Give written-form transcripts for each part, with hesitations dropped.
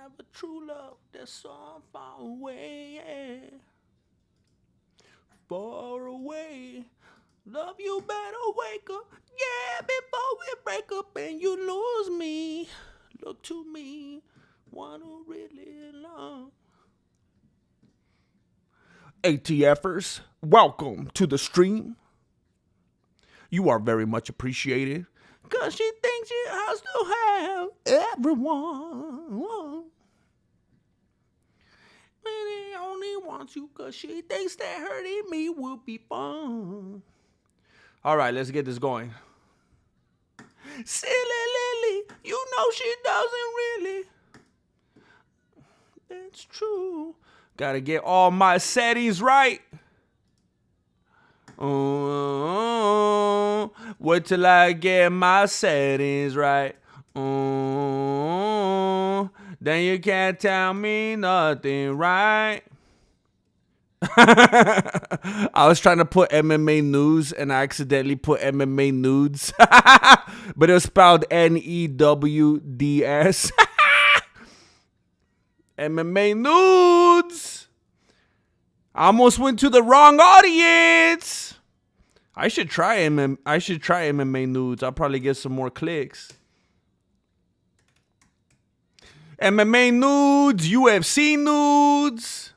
have a true love that's so far away, yeah. Far away. Love, you better wake up, yeah, before we break up and you lose me. Look to me, wanna really love. ATFers, welcome to the stream. You are very much appreciated. Cause she thinks she has to have everyone. Really only wants you cause she thinks that hurting me would be fun. Alright, let's get this going. Silly Lily, you know she doesn't really. That's true. Gotta get all my settings right. Wait till I get my settings right. Then you can't tell me nothing, right? I was trying to put MMA news and I accidentally put MMA nudes. But it was spelled Newds. MMA nudes. I almost went to the wrong audience. I should try MMA nudes. I'll probably get some more clicks. MMA nudes, UFC nudes,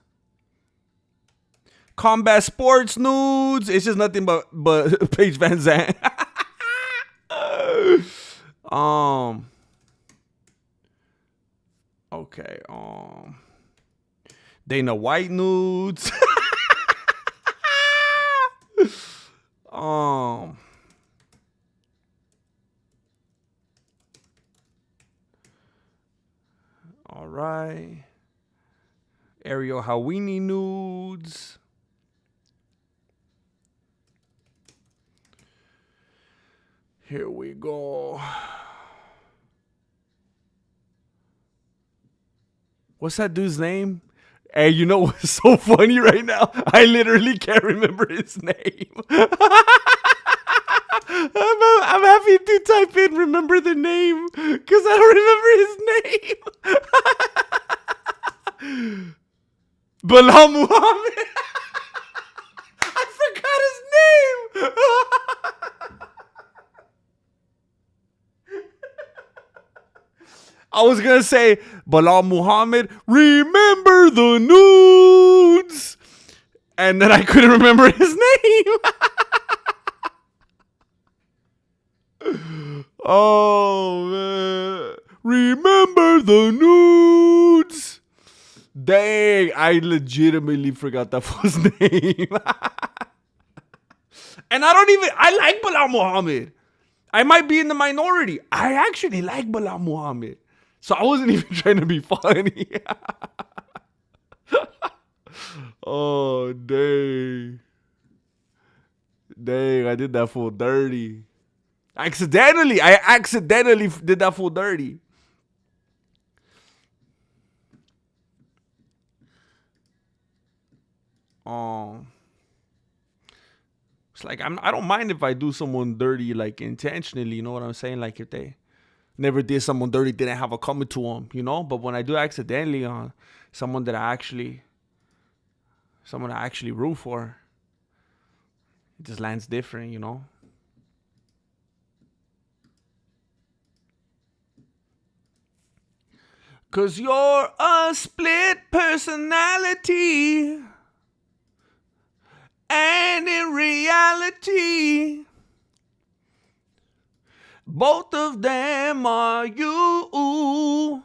combat sports nudes. It's just nothing but Paige Van Zandt. Okay. Dana White nudes. All right. Ariel Hawini nudes. Here we go. What's that dude's name? Hey, you know what's so funny right now? I literally can't remember his name. I'm happy to type in remember the name because I don't remember his name. Bilal Muhammad. I forgot his name. I was going to say Bilal Muhammad, remember the nudes. And then I couldn't remember his name. Oh, man. Remember the nudes. Dang, I legitimately forgot that fool's name. And I like Bilal Muhammad. I might be in the minority. I actually like Bilal Muhammad. So I wasn't even trying to be funny. Oh, dang. Dang, I did that fool dirty. I accidentally did that fool dirty. It's like I don't mind if I do someone dirty like intentionally, you know what I'm saying? Like if they never did someone dirty, didn't have a coming to them, you know? But when I do accidentally on someone that I actually root for, it just lands different, you know? Cause you're a split personality. And in reality, both of them are you.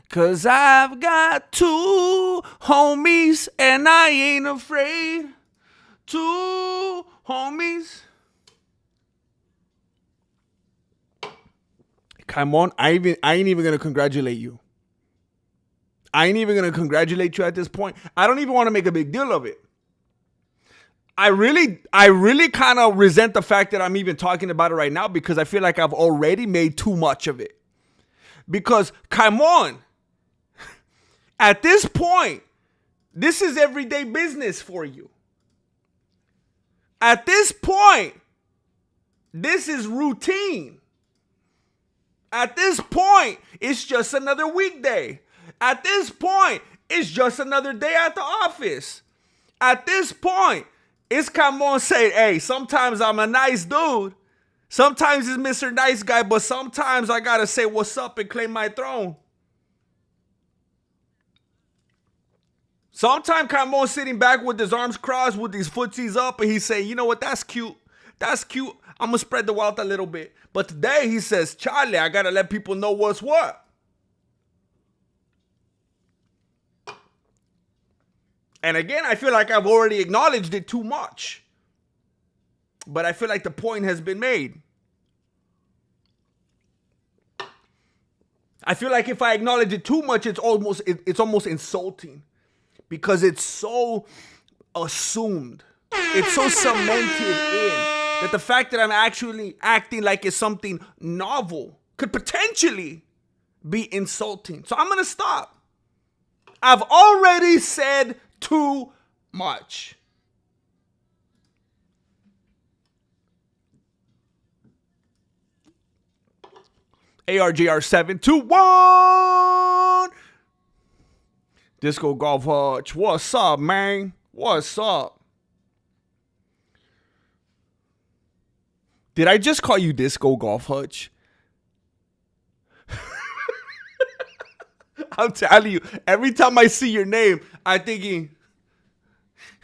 Cause I've got two homies and I ain't afraid. Two homies. Come on, I ain't even gonna congratulate you. I ain't even gonna congratulate you at this point. I don't even want to make a big deal of it. I really kind of resent the fact that I'm even talking about it right now because I feel like I've already made too much of it. Because, come on, at this point, this is everyday business for you. At this point, this is routine. At this point, it's just another weekday. At this point, it's just another day at the office. At this point, it's Camon saying, hey, sometimes I'm a nice dude. Sometimes it's Mr. Nice Guy, but sometimes I gotta say what's up and claim my throne. Sometimes Camon sitting back with his arms crossed, with his footsies up, and he's saying, you know what, that's cute. That's cute. I'm gonna spread the wealth a little bit. But today he says, Charlie, I gotta let people know what's what. And again, I feel like I've already acknowledged it too much. But I feel like the point has been made. I feel like if I acknowledge it too much, it's almost insulting. Because it's so assumed. It's so cemented in. That the fact that I'm actually acting like it's something novel could potentially be insulting. So I'm going to stop. I've already said too much. ARJR721. Disco Golf Hutch. What's up, man? What's up? Did I just call you Disco Golf Hutch? I'm telling you, every time I see your name, I'm thinking,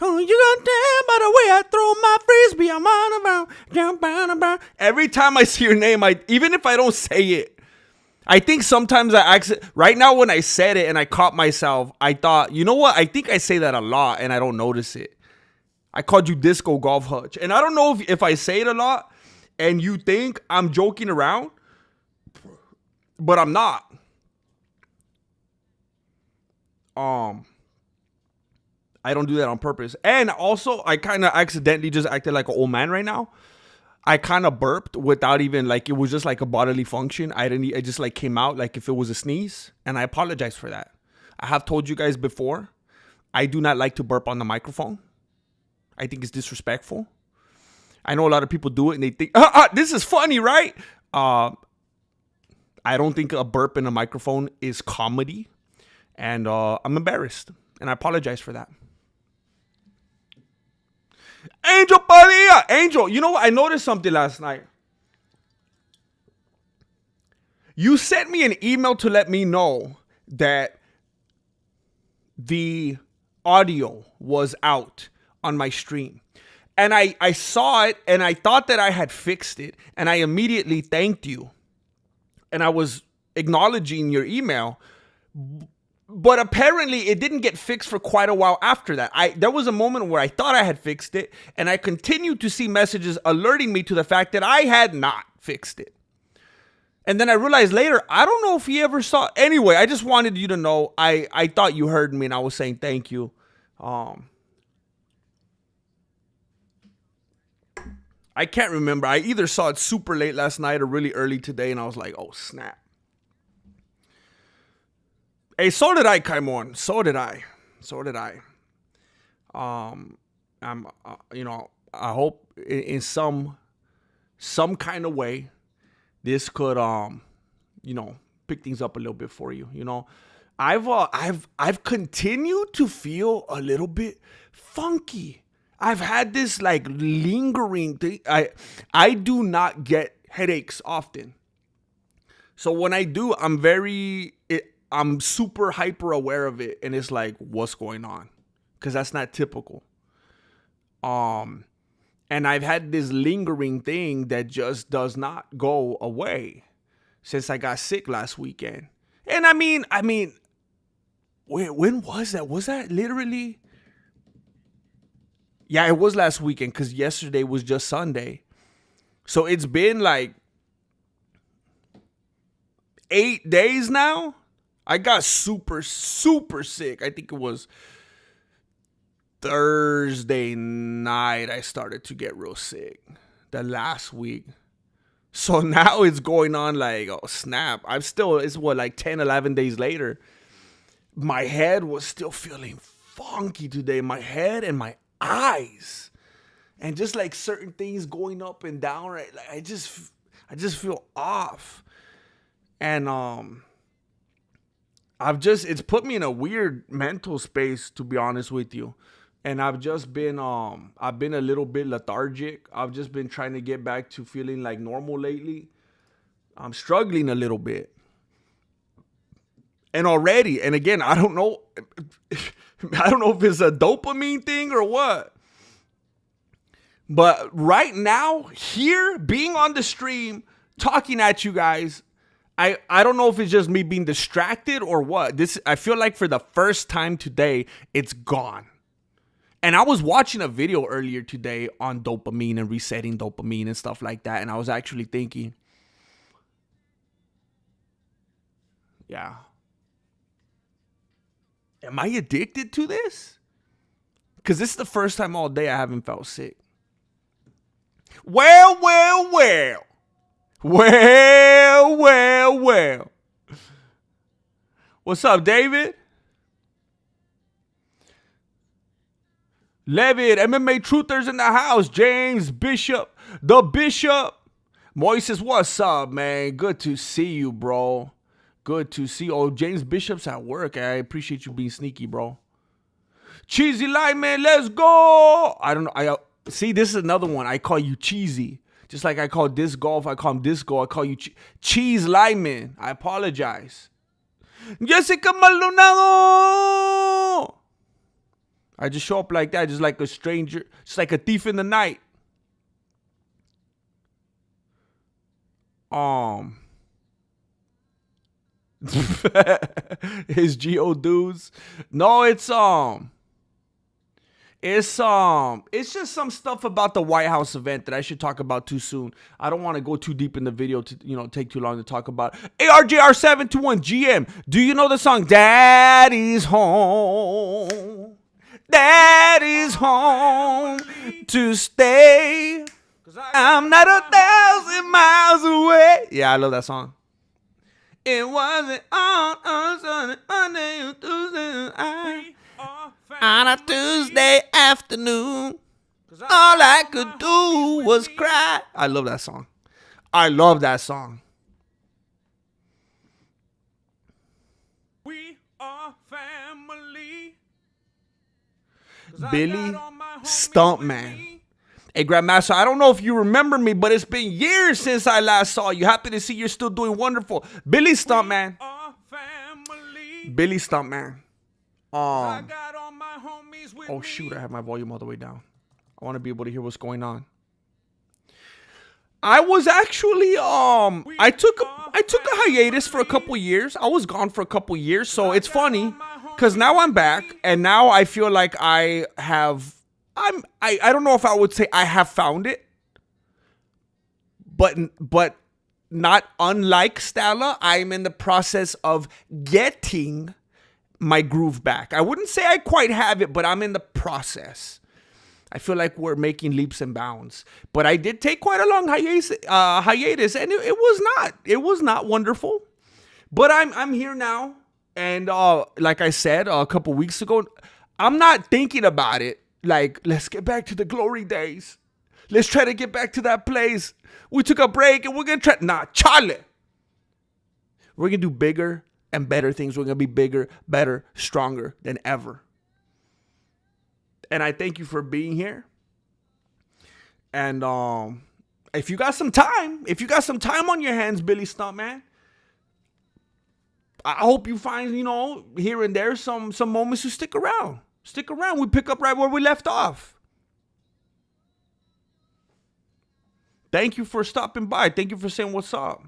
oh, you don't tell by the way I throw my frisbee, I'm on around, jump on around. Every time I see your name, even if I don't say it, I think sometimes I accident. Right now, when I said it and I caught myself, I thought, you know what? I think I say that a lot and I don't notice it. I called you Disco Golf Hutch. And I don't know if I say it a lot and you think I'm joking around, but I'm not. I don't do that on purpose. And also, I kind of accidentally just acted like an old man right now. I kind of burped without even, like, it was just like a bodily function. It just like came out like if it was a sneeze. And I apologize for that. I have told you guys before, I do not like to burp on the microphone. I think it's disrespectful. I know a lot of people do it and they think, this is funny, right? I don't think a burp in a microphone is comedy. And I'm embarrassed. And I apologize for that. Angel Padilla. Angel, you know what? I noticed something last night. You sent me an email to let me know that the audio was out on my stream. And I saw it and I thought that I had fixed it. And I immediately thanked you. And I was acknowledging your email. But apparently it didn't get fixed for quite a while after that. There was a moment where I thought I had fixed it, and I continued to see messages alerting me to the fact that I had not fixed it. And then I realized later, I don't know if he ever saw it. Anyway, I just wanted you to know I thought you heard me and I was saying thank you. I can't remember. I either saw it super late last night or really early today, and I was like, oh, snap. Hey, so did I, Kaimon. So did I. I hope in some kind of way this could, pick things up a little bit for you. You know, I've continued to feel a little bit funky. I've had this like lingering thing. I do not get headaches often. So when I do, I'm super hyper aware of it, and it's like, what's going on? Because that's not typical. And I've had this lingering thing that just does not go away since I got sick last weekend. And I mean, when was that? Was that literally? Yeah, it was last weekend because yesterday was just Sunday. So it's been like 8 days now. I got super, super sick. I think it was Thursday night I started to get real sick. The last week. So now it's going on like, oh, snap. It's like 10, 11 days later. My head was still feeling funky today. My head and my eyes. And just like certain things going up and down. Right? Like I just feel off. And it's put me in a weird mental space, to be honest with you. And I've just been I've been a little bit lethargic. I've just been trying to get back to feeling like normal lately. I'm struggling a little bit. And already, and again, I don't know if it's a dopamine thing or what. But right now, here, being on the stream, talking at you guys, I don't know if it's just me being distracted or what. I feel like for the first time today, it's gone. And I was watching a video earlier today on dopamine and resetting dopamine and stuff like that. And I was actually thinking, yeah, am I addicted to this? Because this is the first time all day I haven't felt sick. Well. What's up, David? Levitt, MMA Truthers in the house. James Bishop, the Bishop. Moises, what's up, man? Good to see you, bro. Good to see you. Oh, James Bishop's at work. I appreciate you being sneaky, bro. Cheesy Light, man, let's go. I don't know. See, this is another one. I call you cheesy. Just like I call disc golf, I call him disco. I call you Cheese Lyman. I apologize. Jessica Maldonado. I just show up like that, just like a stranger, just like a thief in the night. His Geo dudes. No, it's just some stuff about the White House event that I should talk about too soon. I don't want to go too deep in the video to, take too long to talk about. ARJR721 GM. Do you know the song Daddy's Home? Daddy's home to stay. I'm not 1,000 miles away. Yeah, I love that song. It wasn't on a Sunday, Monday, or Tuesday. On a Tuesday afternoon, all I could do was cry. I love that song. We are family. Billy Stuntman. Hey, Grandmaster, I don't know if you remember me, but it's been years since I last saw you. Happy to see you're still doing wonderful. Billy Stuntman. Billy Stuntman. Oh shoot, I have my volume all the way down. I want to be able to hear what's going on. I was actually I took a hiatus for a couple years. I was gone for a couple years, so it's funny because now I'm back and now I feel like I don't know if I would say I have found it, but not unlike Stella, I'm in the process of getting my groove back. I wouldn't say I quite have it, but I'm in the process. I feel like we're making leaps and bounds. But I did take quite a long hiatus, and it was not wonderful. But I'm here now, and like I said a couple weeks ago, I'm not thinking about it like, let's get back to the glory days. Let's try to get back to that place. We took a break, and we're gonna try. Nah, Charlie. We're gonna do bigger and better things. We're going to be bigger, better, stronger than ever. And I thank you for being here. And if you got some time on your hands, Billy Stuntman, I hope you find, here and there some moments to stick around. Stick around. We pick up right where we left off. Thank you for stopping by. Thank you for saying what's up.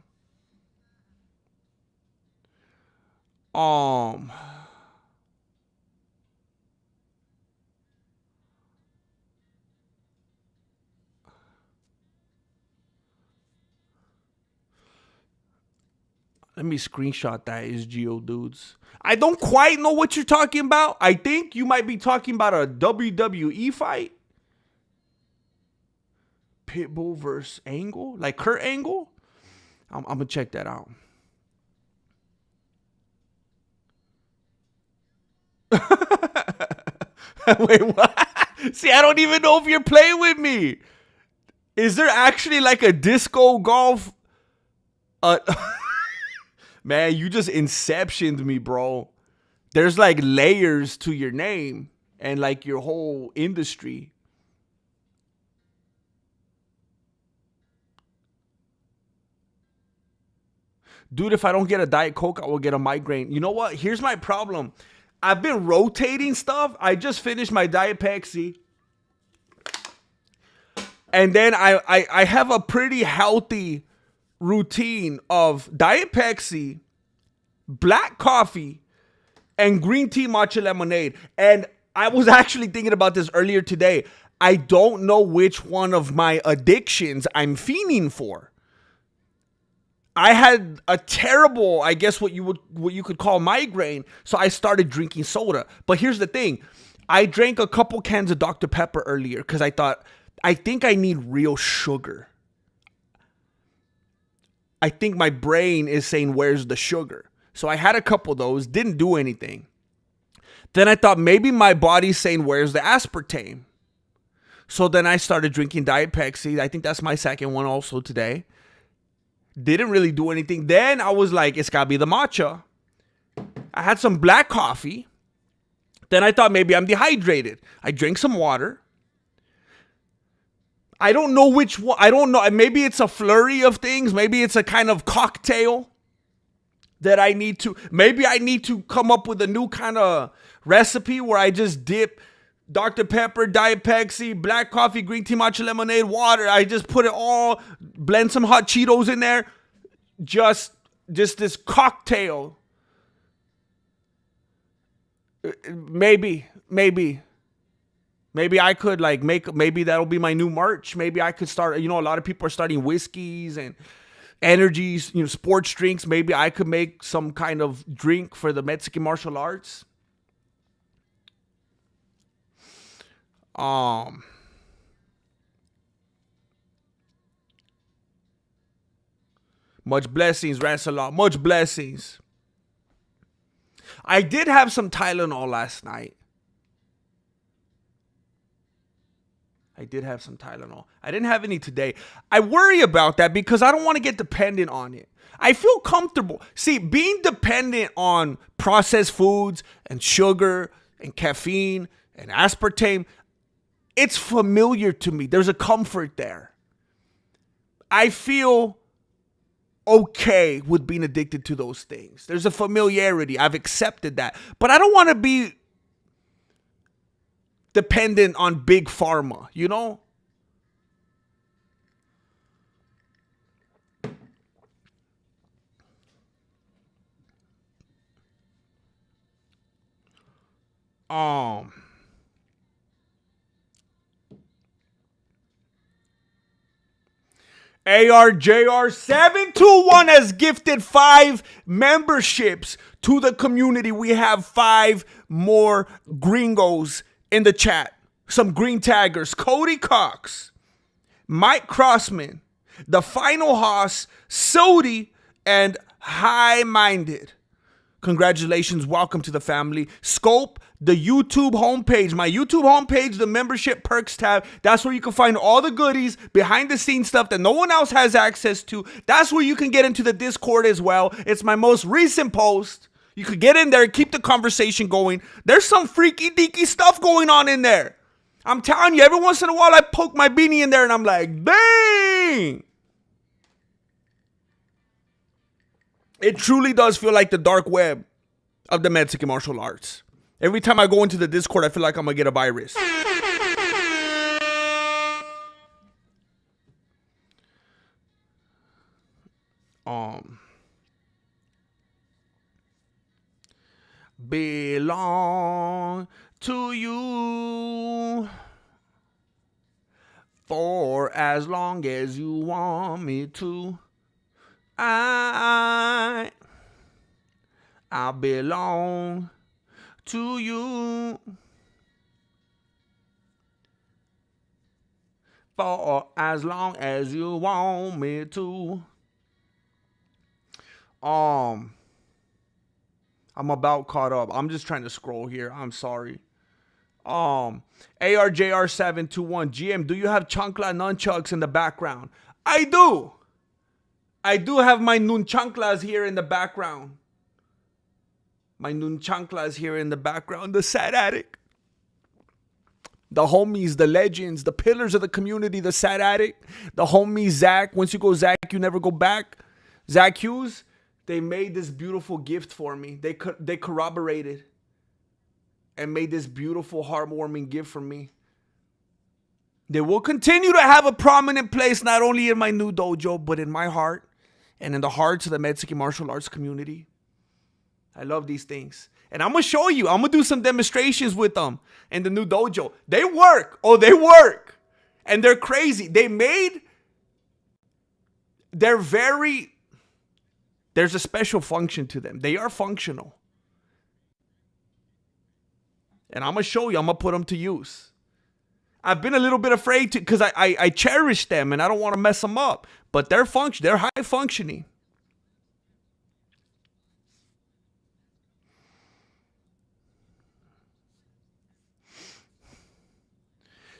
Let me screenshot that. Is Geo dudes. I don't quite know what you're talking about. I think you might be talking about a WWE fight. Pitbull versus Angle, like Kurt Angle. I'm gonna check that out. Wait, what? See, I don't even know if you're playing with me. Is there actually like a disco golf? Man, you just inceptioned me, bro. There's like layers to your name and like your whole industry. Dude, if I don't get a Diet Coke, I will get a migraine. You know what? Here's my problem. I've been rotating stuff. I just finished my Diet Pepsi. And then I have a pretty healthy routine of Diet Pepsi, black coffee, and green tea matcha lemonade. And I was actually thinking about this earlier today. I don't know which one of my addictions I'm fiending for. I had a terrible, I guess what you could call migraine, so I started drinking soda. But here's the thing. I drank a couple cans of Dr. Pepper earlier because I think I need real sugar. I think my brain is saying, where's the sugar? So I had a couple of those, didn't do anything. Then I thought maybe my body's saying, where's the aspartame? So then I started drinking Diet Pepsi. I think that's my second one also today. Didn't really do anything. Then I was like, it's got to be the matcha. I had some black coffee. Then I thought maybe I'm dehydrated. I drank some water. I don't know which one. I don't know. Maybe it's a flurry of things. Maybe it's a kind of cocktail that I need to. Maybe I need to come up with a new kind of recipe where I just dip Dr. Pepper, Diet Pepsi, black coffee, green tea, matcha lemonade, water. I just put it all, blend some hot Cheetos in there. Just this cocktail. Maybe I could like maybe that'll be my new merch. Maybe I could start, a lot of people are starting whiskeys and energies, sports drinks. Maybe I could make some kind of drink for the Mexican martial arts. Much blessings, Ransalot. Much blessings. I did have some Tylenol last night. I didn't have any today. I worry about that because I don't want to get dependent on it. I feel comfortable. See, being dependent on processed foods and sugar and caffeine and aspartame, it's familiar to me. There's a comfort there. I feel okay with being addicted to those things. There's a familiarity. I've accepted that. But I don't want to be dependent on big pharma, ARJR721 has gifted 5 memberships to the community. We have 5 more gringos in the chat. Some green taggers. Cody Cox, Mike Crossman, The Final Hoss, Sodi, and High Minded. Congratulations. Welcome to the family. Scope the YouTube homepage. My YouTube homepage, the membership perks tab. That's where you can find all the goodies, behind the scenes stuff that no one else has access to. That's where you can get into the Discord as well. It's my most recent post. You could get in there, keep the conversation going. There's some freaky deaky stuff going on in there. I'm telling you, every once in a while I poke my beanie in there and I'm like, dang. It truly does feel like the dark web of the Mexican martial arts. Every time I go into the Discord, I feel like I'm going to get a virus. Belong to you for as long as you want me to. I belong to you for as long as you want me to. I'm about caught up. I'm just trying to scroll here. I'm sorry. ARJR721 GM, do you have chancla nunchucks in the background? I do. I do have my nunchanclas here in the background. My nunchanclas here in the background. The sad addict. The homies, the legends, the pillars of the community, the sad addict. The homie Zach. Once you go Zach, you never go back. Zach Hughes. They made this beautiful gift for me. They corroborated and made this beautiful, heartwarming gift for me. They will continue to have a prominent place not only in my new dojo, but in my heart and in the hearts of the Mexican martial arts community. I love these things. And I'm going to show you. I'm going to do some demonstrations with them in the new dojo. They work. Oh, they work. And they're crazy. There's a special function to them. They are functional. And I'm going to show you. I'm going to put them to use. I've been a little bit afraid to, because I cherish them and I don't want to mess them up. But they're high functioning.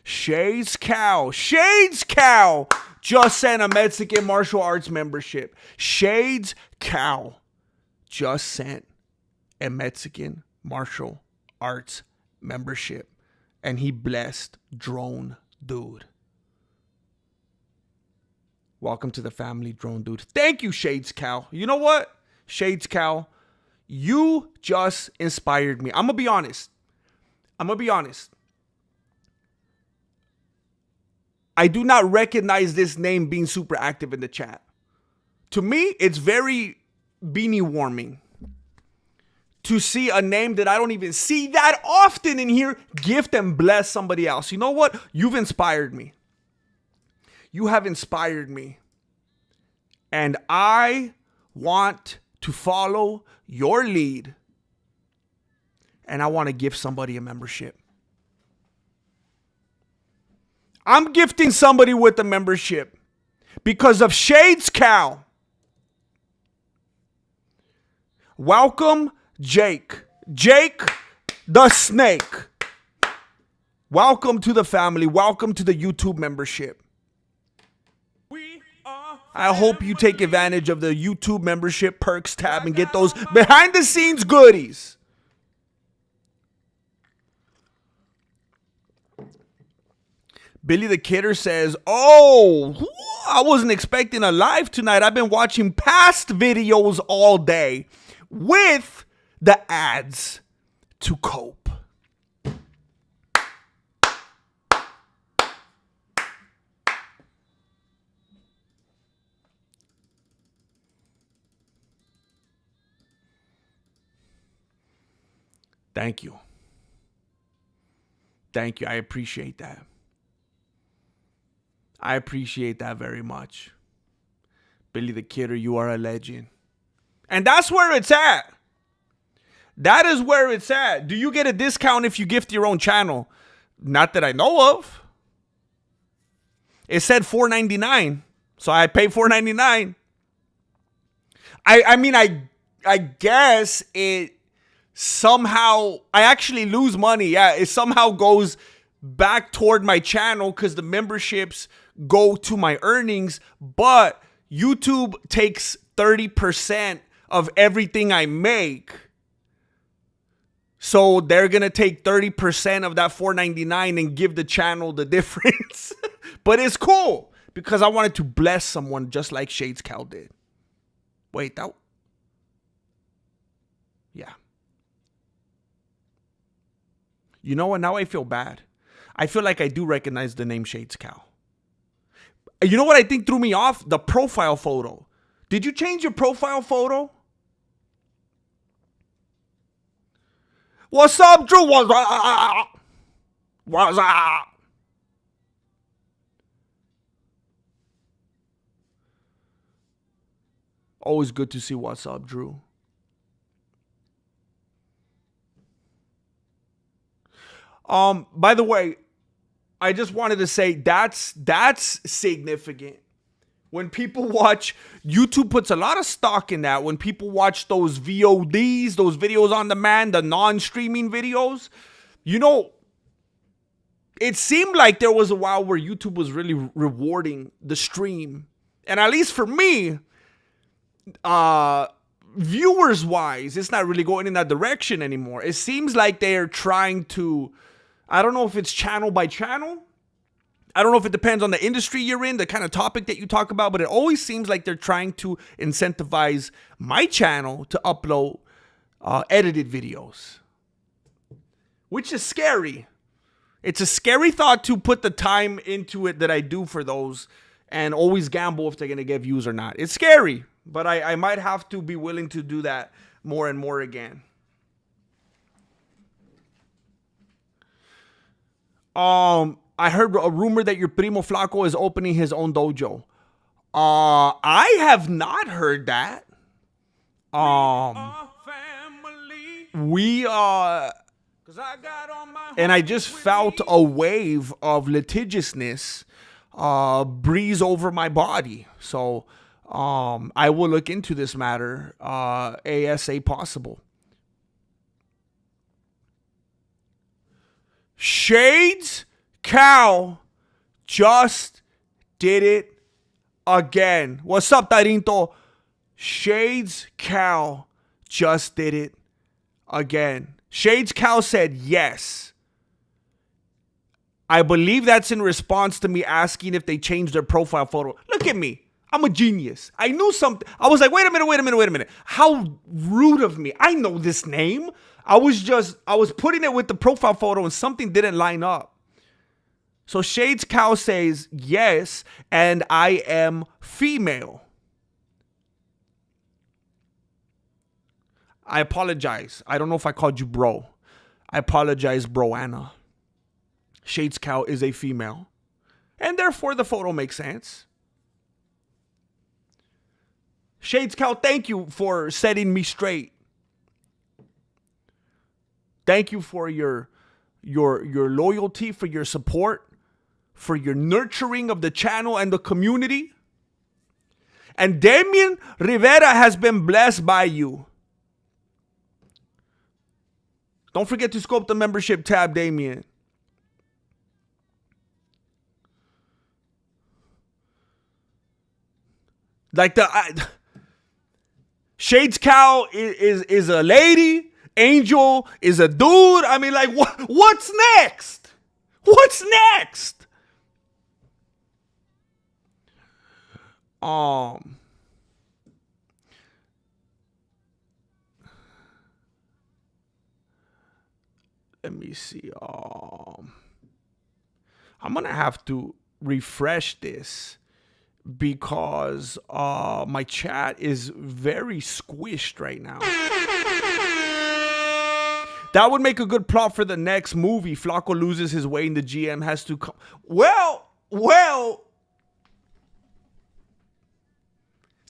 Shades Cow just sent a Mexican martial arts membership. Shades Cow just sent a Mexican martial arts membership. And he blessed Drone Dude. Welcome to the family, Drone Dude. Thank you, Shades Cow. You know what? Shades Cow, you just inspired me. I'm going to be honest. I do not recognize this name being super active in the chat. To me, it's very beanie warming to see a name that I don't even see that often in here gift and bless somebody else. You know what? You've inspired me. You have inspired me. And I want to follow your lead. And I want to give somebody a membership. I'm gifting somebody with a membership because of Shades Cow. Welcome, Jake the Snake. Welcome to the family. Welcome to the YouTube membership. I hope you take advantage of the YouTube membership perks tab and get those behind the scenes goodies. Billy the Kidder says, oh, I wasn't expecting a live tonight. I've been watching past videos all day with the ads to cope. Thank you. Thank you. I appreciate that. I appreciate that very much. Billy the Kidder, you are a legend. And that's where it's at. That is where it's at. Do you get a discount if you gift your own channel? Not that I know of. It said $4.99. So I pay $4.99. I mean, I guess it somehow, I actually lose money. Yeah, it somehow goes back toward my channel because the memberships go to my earnings, but YouTube takes 30% of everything I make. So they're going to take 30% of that $4.99 and give the channel the difference. But it's cool because I wanted to bless someone just like Shades Cow did. Wait, that... Yeah. You know what? Now I feel bad. I feel like I do recognize the name Shades Cow. You know what I think threw me off? The profile photo. Did you change your profile photo? What's up, Drew? What's up? Always good to see what's up, Drew. By the way, I just wanted to say that's significant. When people watch, YouTube puts a lot of stock in that. When people watch those VODs, those videos on demand, the non-streaming videos, you know, it seemed like there was a while where YouTube was really rewarding the stream. And at least for me, viewers wise, it's not really going in that direction anymore. It seems like they're trying to, I don't know if it's channel by channel. I don't know if it depends on the industry you're in, the kind of topic that you talk about, but it always seems like they're trying to incentivize my channel to upload edited videos, which is scary. It's a scary thought to put the time into it that I do for those and always gamble if they're going to get views or not. It's scary, but I might have to be willing to do that more and more again. I heard a rumor that your primo Flaco is opening his own dojo. I have not heard that. We and I just felt a wave of litigiousness breeze over my body. So I will look into this matter ASA possible. Shades Cow just did it again. What's up, Tarinto? Shades Cow just did it again. Shades Cow said yes. I believe that's in response to me asking if they changed their profile photo. Look at me. I'm a genius. I knew something. I was like, wait a minute. How rude of me. I know this name. I was putting it with the profile photo and something didn't line up. So Shades Cow says yes, and I am female. I apologize. I don't know if I called you bro. I apologize, bro Anna. Shades Cow is a female. And therefore the photo makes sense. Shades Cow, thank you for setting me straight. Thank you for your loyalty, for your support, for your nurturing of the channel and the community. And Damien Rivera has been blessed by you. Don't forget to scope the membership tab, Damien. Like Shades Cow is a lady. Angel is a dude. I mean, like, what's next? What's next? Let me see. I'm gonna have to refresh this because my chat is very squished right now. That would make a good plot for the next movie. Flaco loses his way and the GM has to come. Well.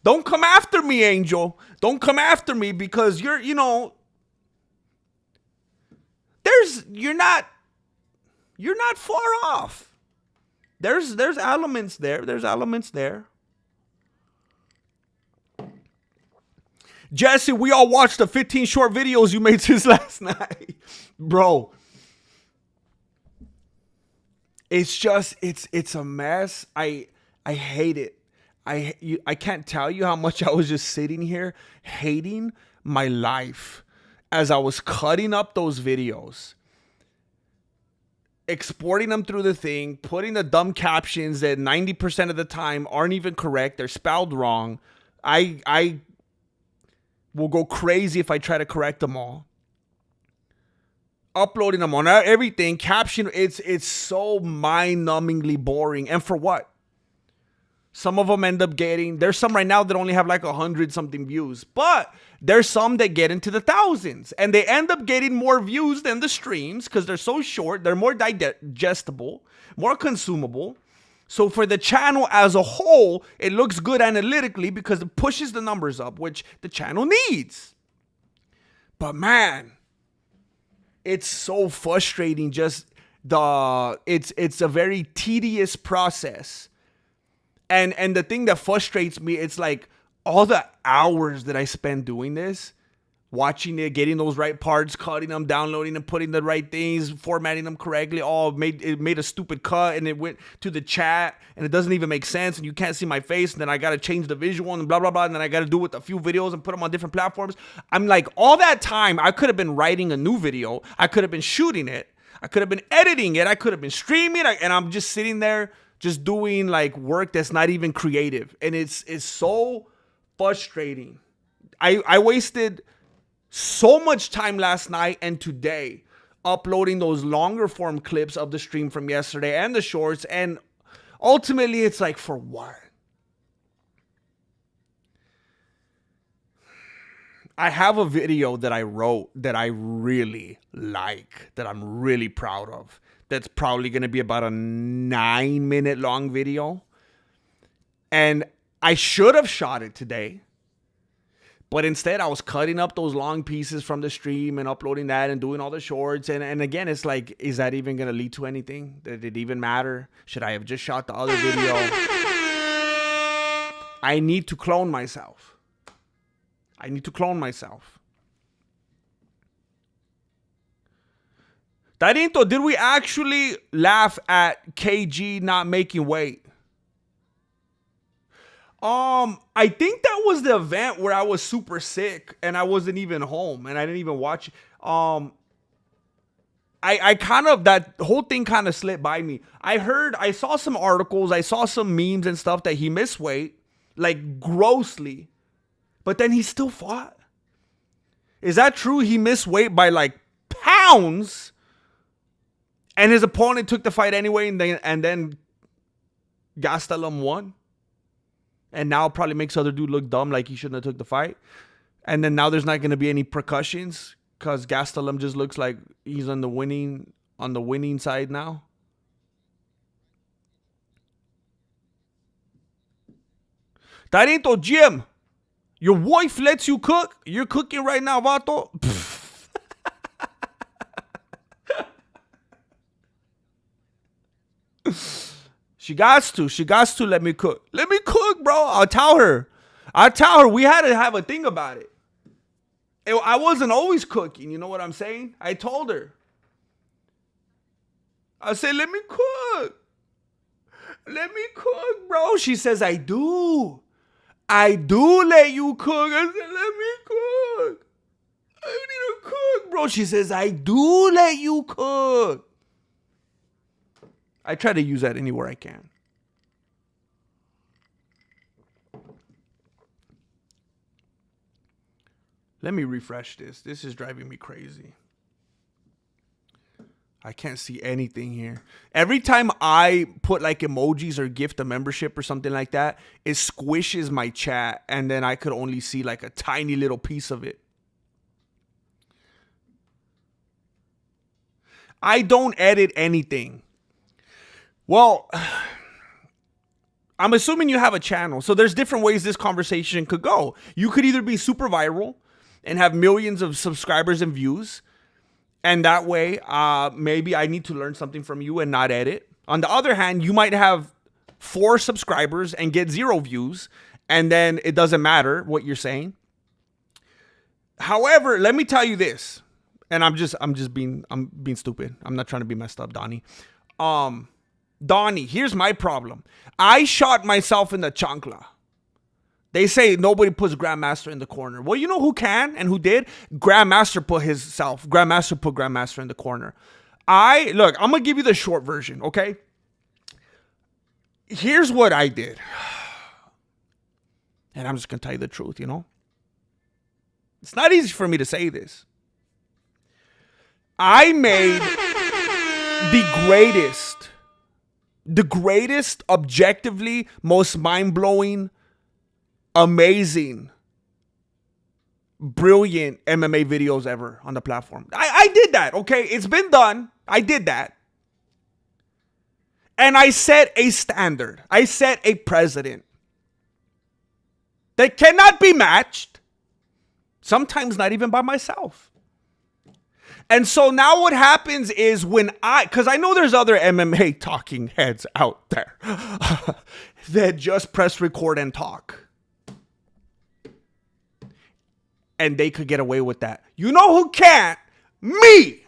Don't come after me, Angel. Don't come after me because you're not far off. There's elements there. There's elements there. Jesse, we all watched the 15 short videos you made since last night. Bro. It's just, it's a mess. I hate it. I can't tell you how much I was just sitting here hating my life as I was cutting up those videos, exporting them through the thing, putting the dumb captions that 90% of the time aren't even correct. They're spelled wrong. I will go crazy if I try to correct them all. Uploading them on everything, caption, it's so mind-numbingly boring. And for what? Some of them end up getting, there's some right now that only have like 100 something views, but there's some that get into the thousands and they end up getting more views than the streams because they're so short, they're more digestible, more consumable. So for the channel as a whole, it looks good analytically because it pushes the numbers up, which the channel needs. But man, it's so frustrating. Just it's a very tedious process. And the thing that frustrates me, it's like all the hours that I spend doing this, watching it, getting those right parts, cutting them, downloading them, putting the right things, formatting them correctly. It made a stupid cut and it went to the chat and it doesn't even make sense and you can't see my face and then I got to change the visual and blah, blah, blah. And then I got to do it with a few videos and put them on different platforms. I'm like, all that time, I could have been writing a new video. I could have been shooting it. I could have been editing it. I could have been streaming it. And I'm just sitting there just doing like work that's not even creative. And it's so frustrating. I wasted so much time last night and today uploading those longer form clips of the stream from yesterday and the shorts. And ultimately, it's like, for what? I have a video that I wrote that I really like, that I'm really proud of. That's probably going to be about a 9-minute long video. And I should have shot it today. But instead, I was cutting up those long pieces from the stream and uploading that and doing all the shorts. And again, it's like, is that even going to lead to anything? Did it even matter? Should I have just shot the other video? I need to clone myself. Darinto, did we actually laugh at KG not making weight? I think that was the event where I was super sick and I wasn't even home and I didn't even watch it. I kind of, that whole thing kind of slipped by me. I saw some articles, I saw some memes and stuff that he missed weight, like grossly, but then he still fought. Is that true? He missed weight by like pounds and his opponent took the fight anyway and then Gastelum won? And now probably makes other dude look dumb like he shouldn't have took the fight. And then now there's not going to be any repercussions because Gastelum just looks like he's on the winning side now. Darinto, Jim, your wife lets you cook? You're cooking right now, vato? She got to let me cook. Let me cook, bro. I'll tell her. We had to have a thing about it. I wasn't always cooking. You know what I'm saying? I told her. I said, let me cook. Let me cook, bro. She says, I do. I do let you cook. I said, let me cook. I need to cook, bro. She says, I do let you cook. I try to use that anywhere I can. Let me refresh this. This is driving me crazy. I can't see anything here. Every time I put like emojis or gift a membership or something like that, it squishes my chat and then I could only see like a tiny little piece of it. I don't edit anything. Well, I'm assuming you have a channel. So there's different ways this conversation could go. You could either be super viral and have millions of subscribers and views. And that way, maybe I need to learn something from you and not edit. On the other hand, you might have 4 subscribers and get 0 views. And then it doesn't matter what you're saying. However, let me tell you this. And I'm being stupid. I'm not trying to be messed up, Donnie. Donnie, here's my problem. I shot myself in the chancla. They say nobody puts Grandmaster in the corner. Well, you know who can and who did? Grandmaster put Grandmaster in the corner. I'm going to give you the short version, okay? Here's what I did. And I'm just going to tell you the truth, you know? It's not easy for me to say this. I made the greatest, objectively, most mind-blowing, amazing, brilliant MMA videos ever on the platform. I did that, okay? It's been done. I did that. And I set a standard. I set a precedent that cannot be matched, sometimes not even by myself. And so now what happens is because I know there's other MMA talking heads out there that just press record and talk. and they could get away with that. You know who can't? Me.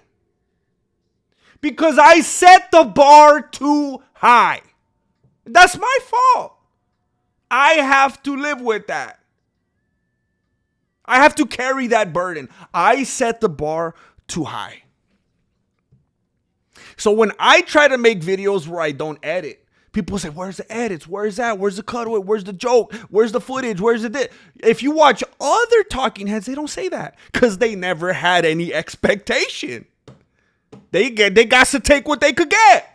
Because I set the bar too high. That's my fault. I have to live with that. I have to carry that burden. I set the bar too high. So when I try to make videos where I don't edit, people say, where's the edits? Where's that? Where's the cutaway? Where's the joke? Where's the footage? Where's the this? If you watch other talking heads, they don't say that because they never had any expectation. They got to take what they could get.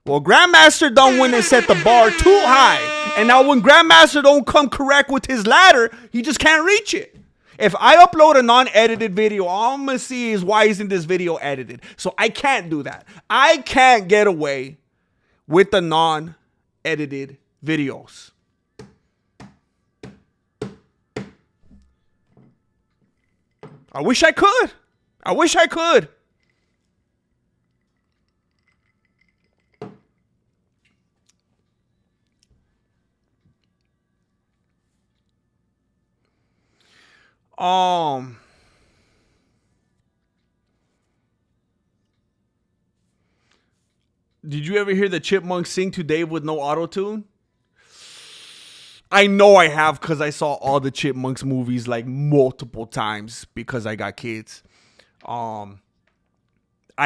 Well, Grandmaster done went and set the bar too high. And now when Grandmaster don't come correct with his ladder, he just can't reach it. If I upload a non-edited video, all I'm going to see is why isn't this video edited? So I can't do that. I can't get away with the non-edited videos. I wish I could. I wish I could. Did you ever hear the Chipmunks sing to Dave with no auto-tune? I know I have because I saw all the Chipmunks movies like multiple times because I got kids. I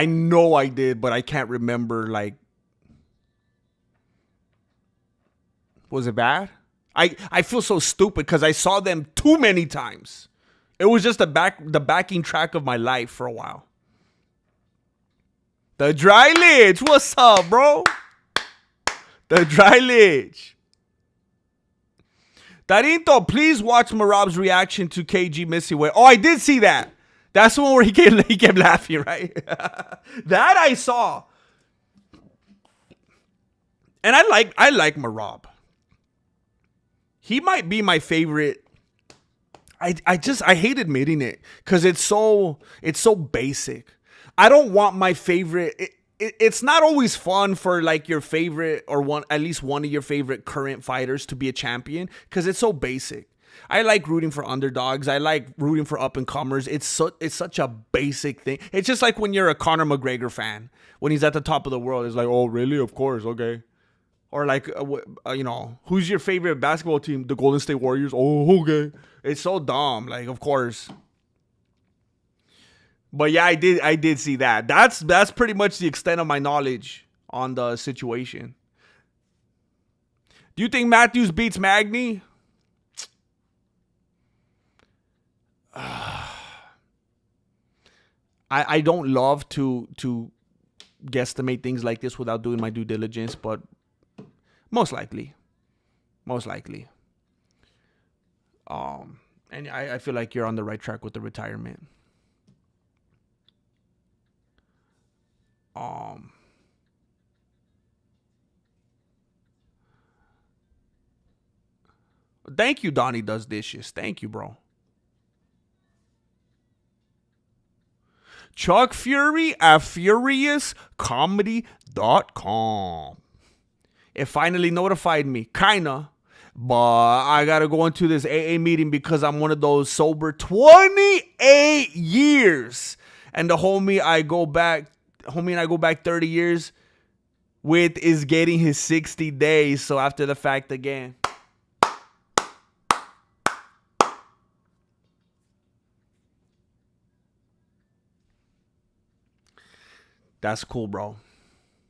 know I did, but I can't remember, like, was it bad? I feel so stupid because I saw them too many times. It was just the backing track of my life for a while. The Dry Lidge. What's up, bro? The Dry Lidge. Darinto, please watch Marab's reaction to KG Missyway. Oh, I did see that. That's the one where he kept laughing, right? That I saw. And I like Marab. He might be my favorite. I hate admitting it because it's so basic. I don't want my favorite. It's not always fun for like your favorite or at least one of your favorite current fighters to be a champion because it's so basic. I like rooting for underdogs. I like rooting for up and comers. It's such a basic thing. It's just like when you're a Conor McGregor fan when he's at the top of the world. It's like, oh really? Of course, okay. Or like, who's your favorite basketball team? The Golden State Warriors. Oh, okay. It's so dumb. Like, of course. But yeah, I did see that. That's pretty much the extent of my knowledge on the situation. Do you think Matthews beats Magny? I don't love to guesstimate things like this without doing my due diligence, but most likely. And I feel like you're on the right track with the retirement. Thank you, Donnie Does Dishes. Thank you, bro. Chuck Fury at FuriousComedy.com. It finally notified me, kinda. But I gotta go into this AA meeting because I'm one of those sober 28 years. And the homie and I go back 30 years with is getting his 60 days. So after the fact again. That's cool, bro.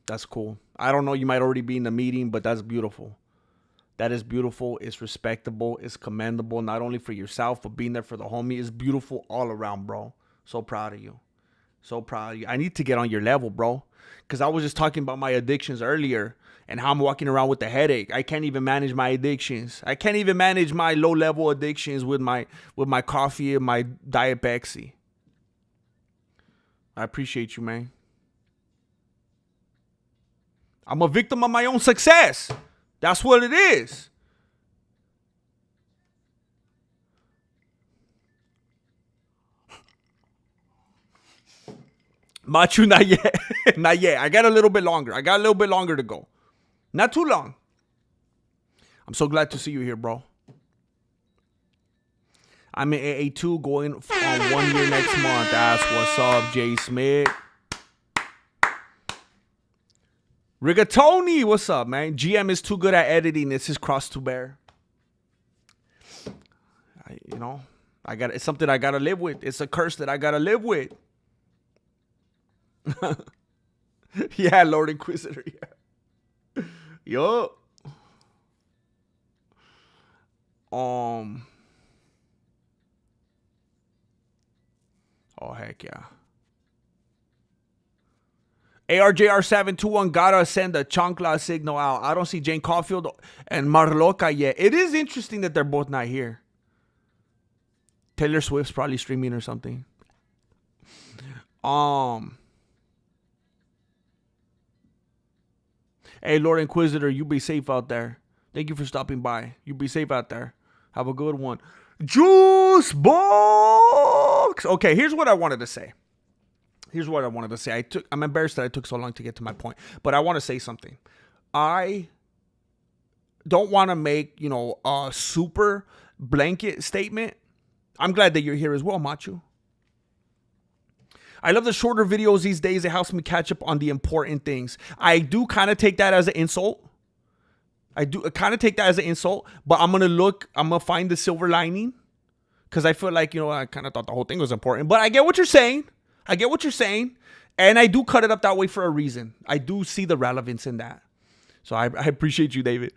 That's cool. I don't know, you might already be in the meeting, but that's beautiful. That is beautiful. It's respectable. It's commendable, not only for yourself, but being there for the homie. It's beautiful all around, bro. So proud of you. So proud of you. I need to get on your level, bro. Because I was just talking about my addictions earlier and how I'm walking around with a headache. I can't even manage my addictions. I can't even manage my low-level addictions with my coffee and my Diet Pepsi. I appreciate you, man. I'm a victim of my own success. That's what it is. Machu, not yet. Not yet. I got a little bit longer. To go. Not too long. I'm so glad to see you here, bro. I'm in AA2 going on 1 year next month. That's what's up, Jay Smith. Rigatoni, what's up, man? GM is too good at editing. This is cross to bear. It's something I gotta live with. It's a curse that I gotta live with. Yeah, Lord Inquisitor. Yeah. Yo. Oh, heck yeah. ARJR721 gotta send a chancla signal out. I don't see Jane Caulfield and Marloca yet. It is interesting that they're both not here. Taylor Swift's probably streaming or something. Hey, Lord Inquisitor, you be safe out there. Thank you for stopping by. You be safe out there. Have a good one. Juice box. Okay, here's what I wanted to say. I'm embarrassed that I took so long to get to my point, but I want to say something. I don't want to make, a super blanket statement. I'm glad that you're here as well, Machu. I love the shorter videos these days. It helps me catch up on the important things. I do kind of take that as an insult. But I'm going to find the silver lining because I feel like, I kind of thought the whole thing was important, but I get what you're saying. And I do cut it up that way for a reason. I do see the relevance in that. So I appreciate you, David.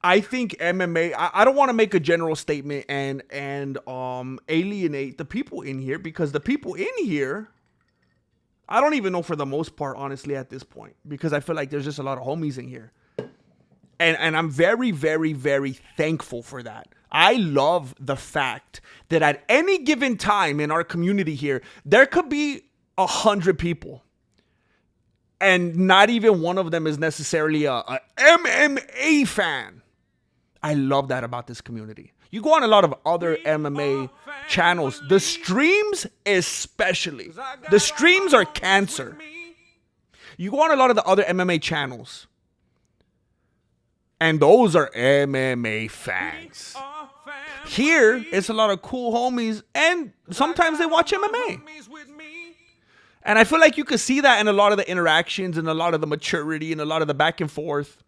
I think MMA, I don't want to make a general statement and alienate the people in here, because the people in here, I don't even know for the most part, honestly, at this point, because I feel like there's just a lot of homies in here. And I'm very, very, very thankful for that. I love the fact that at any given time in our community here, there could be 100 people. And not even one of them is necessarily a MMA fan. I love that about this community. You go on a lot of other MMA channels, the streams especially. The streams are cancer. You go on a lot of the other MMA channels, and those are MMA fans. Here, it's a lot of cool homies, and sometimes they watch MMA. And I feel like you could see that in a lot of the interactions and a lot of the maturity and a lot of the back and forth.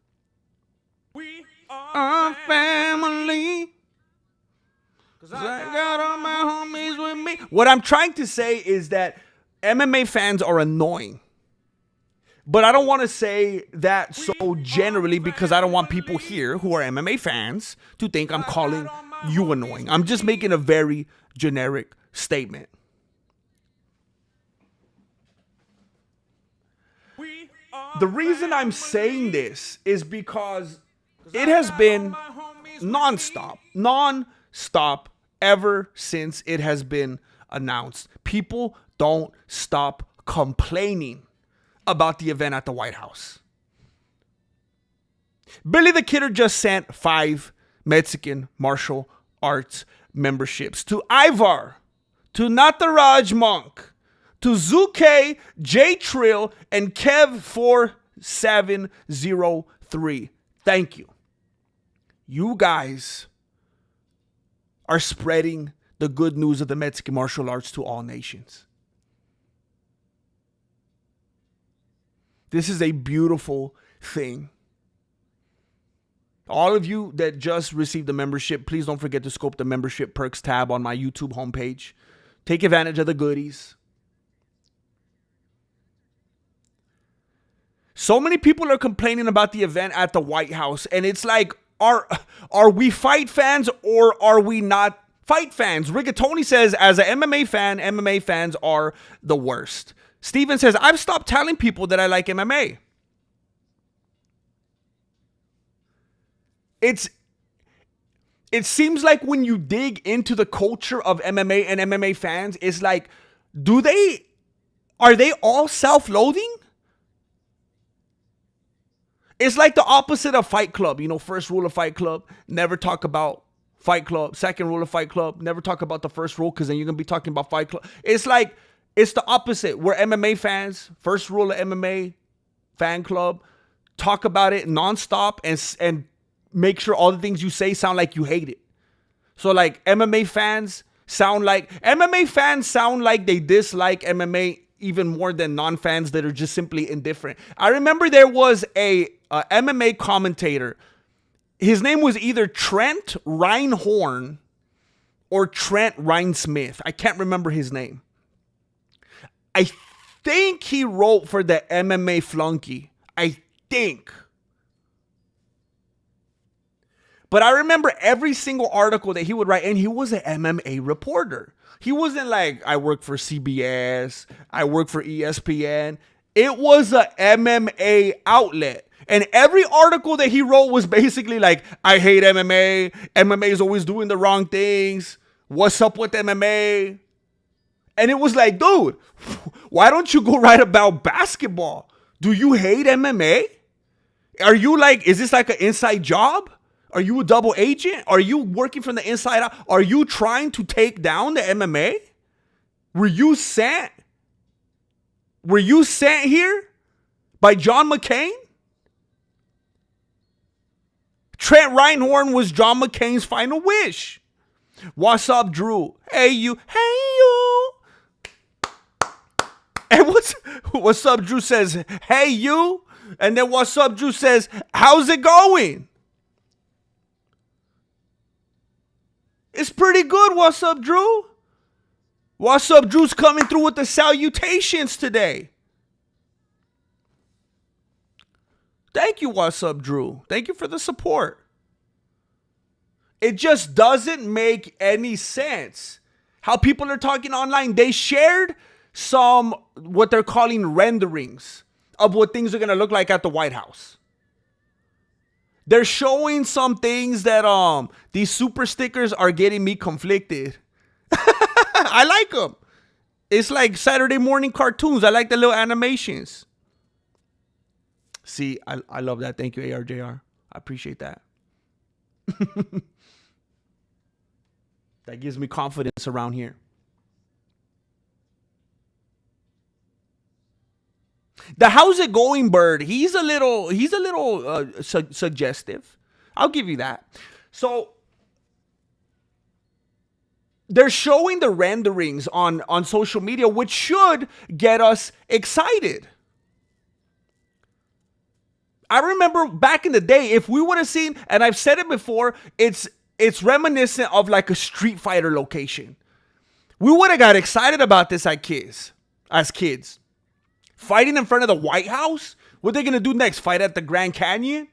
Our family, 'cause I got all my homies with me. What I'm trying to say is that MMA fans are annoying. But I don't want to say that so generally, because I don't want people here who are MMA fans to think I'm calling you annoying. I'm just making a very generic statement. The reason I'm saying this is because it has been non-stop ever since it has been announced. People don't stop complaining about the event at the White House. Billy the Kidder just sent 5 Mexican martial arts memberships to Ivar, to Nataraj Monk, to Zuke, J Trill, and Kev4703. Thank you. You guys are spreading the good news of the Mexican martial arts to all nations. This is a beautiful thing. All of you that just received the membership, please don't forget to scope the membership perks tab on my YouTube homepage. Take advantage of the goodies. So many people are complaining about the event at the White House, and it's like, are we fight fans or are we not fight fans? Rigatoni says, as an MMA fan, MMA fans are the worst. Steven says, I've stopped telling people that I like MMA. It seems like when you dig into the culture of MMA and MMA fans, it's like, are they all self-loathing? It's like the opposite of Fight Club. First rule of Fight Club, never talk about Fight Club. Second rule of Fight Club, never talk about the first rule, because then you're going to be talking about Fight Club. It's like, it's the opposite. We're MMA fans. First rule of MMA fan club, talk about it nonstop and make sure all the things you say sound like you hate it. So like MMA fans sound like they dislike MMA even more than non-fans that are just simply indifferent. I remember there was a MMA commentator. His name was either Trent Reinhorn or Trent Reinsmith. I can't remember his name. I think he wrote for the MMA Flunky. I think. But I remember every single article that he would write, and he was an MMA reporter. He wasn't like, I work for CBS, I work for ESPN. It was a MMA outlet. And every article that he wrote was basically like, I hate MMA. MMA is always doing the wrong things. What's up with MMA? And it was like, dude, why don't you go write about basketball? Do you hate MMA? Are you like, is this like an inside job? Are you a double agent? Are you working from the inside out? Are you trying to take down the MMA? Were you sent here by John McCain? Trent Reinhorn was John McCain's final wish. What's up, Drew? Hey, you. Hey, you. And what's up, Drew says, hey, you. And then what's up, Drew says, how's it going? It's pretty good. What's up, Drew? What's up, Drew's coming through with the salutations today. Thank you, what's up, Drew. Thank you for the support. It just doesn't make any sense how people are talking online. They shared some, what they're calling renderings of what things are going to look like at the White House. They're showing some things that these super stickers are getting me conflicted. I like them. It's like Saturday morning cartoons. I like the little animations. See, I love that. Thank you, ARJR. I appreciate that. That gives me confidence around here. The how's it going bird, he's a little suggestive. I'll give you that. So they're showing the renderings on social media, which should get us excited. I remember back in the day, if we would have seen, and I've said it before, it's reminiscent of like a Street Fighter location. We would have got excited about this as kids. Fighting in front of the White House? What are they going to do next? Fight at the Grand Canyon?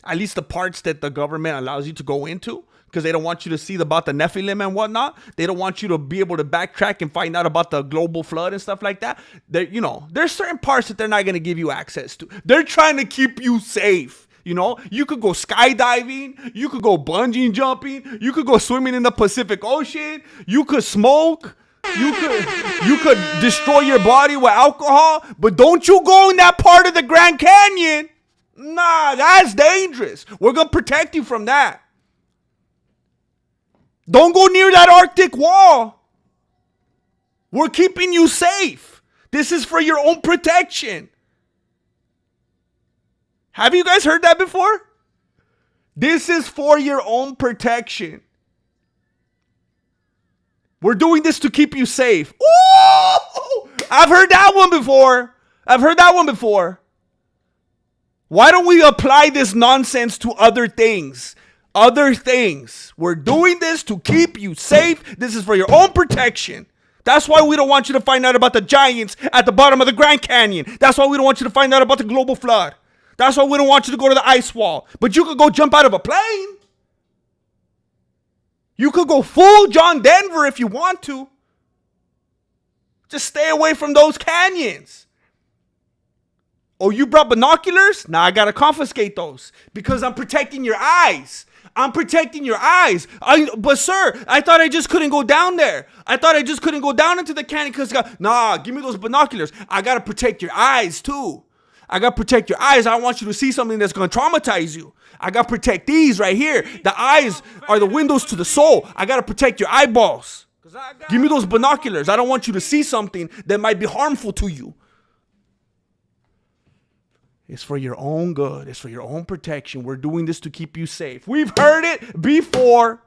At least the parts that the government allows you to go into. Because they don't want you to see about the Nephilim and whatnot. They don't want you to be able to backtrack and find out about the global flood and stuff like that. There's certain parts that they're not going to give you access to. They're trying to keep you safe. You could go skydiving. You could go bungee jumping. You could go swimming in the Pacific Ocean. You could smoke. You could destroy your body with alcohol, but don't you go in that part of the Grand Canyon. Nah, that's dangerous. We're going to protect you from that. Don't go near that Arctic wall. We're keeping you safe. This is for your own protection. Have you guys heard that before? This is for your own protection. We're doing this to keep you safe. Ooh! I've heard that one before. Why don't we apply this nonsense to other things? We're doing this to keep you safe. This is for your own protection. That's why we don't want you to find out about the giants at the bottom of the Grand Canyon. That's why we don't want you to find out about the global flood. That's why we don't want you to go to the ice wall. But you could go jump out of a plane. You could go full John Denver if you want to. Just stay away from those canyons. Oh, you brought binoculars? Nah, I gotta confiscate those because I'm protecting your eyes. But sir, I thought I just couldn't go down there. I thought I just couldn't go down into the canyon because, nah, give me those binoculars. I gotta protect your eyes too. I gotta protect your eyes. I don't want you to see something that's gonna traumatize you. I gotta protect these right here. The eyes are the windows to the soul. I gotta protect your eyeballs. Give me those binoculars. I don't want you to see something that might be harmful to you. It's for your own good. It's for your own protection. We're doing this to keep you safe. We've heard it before.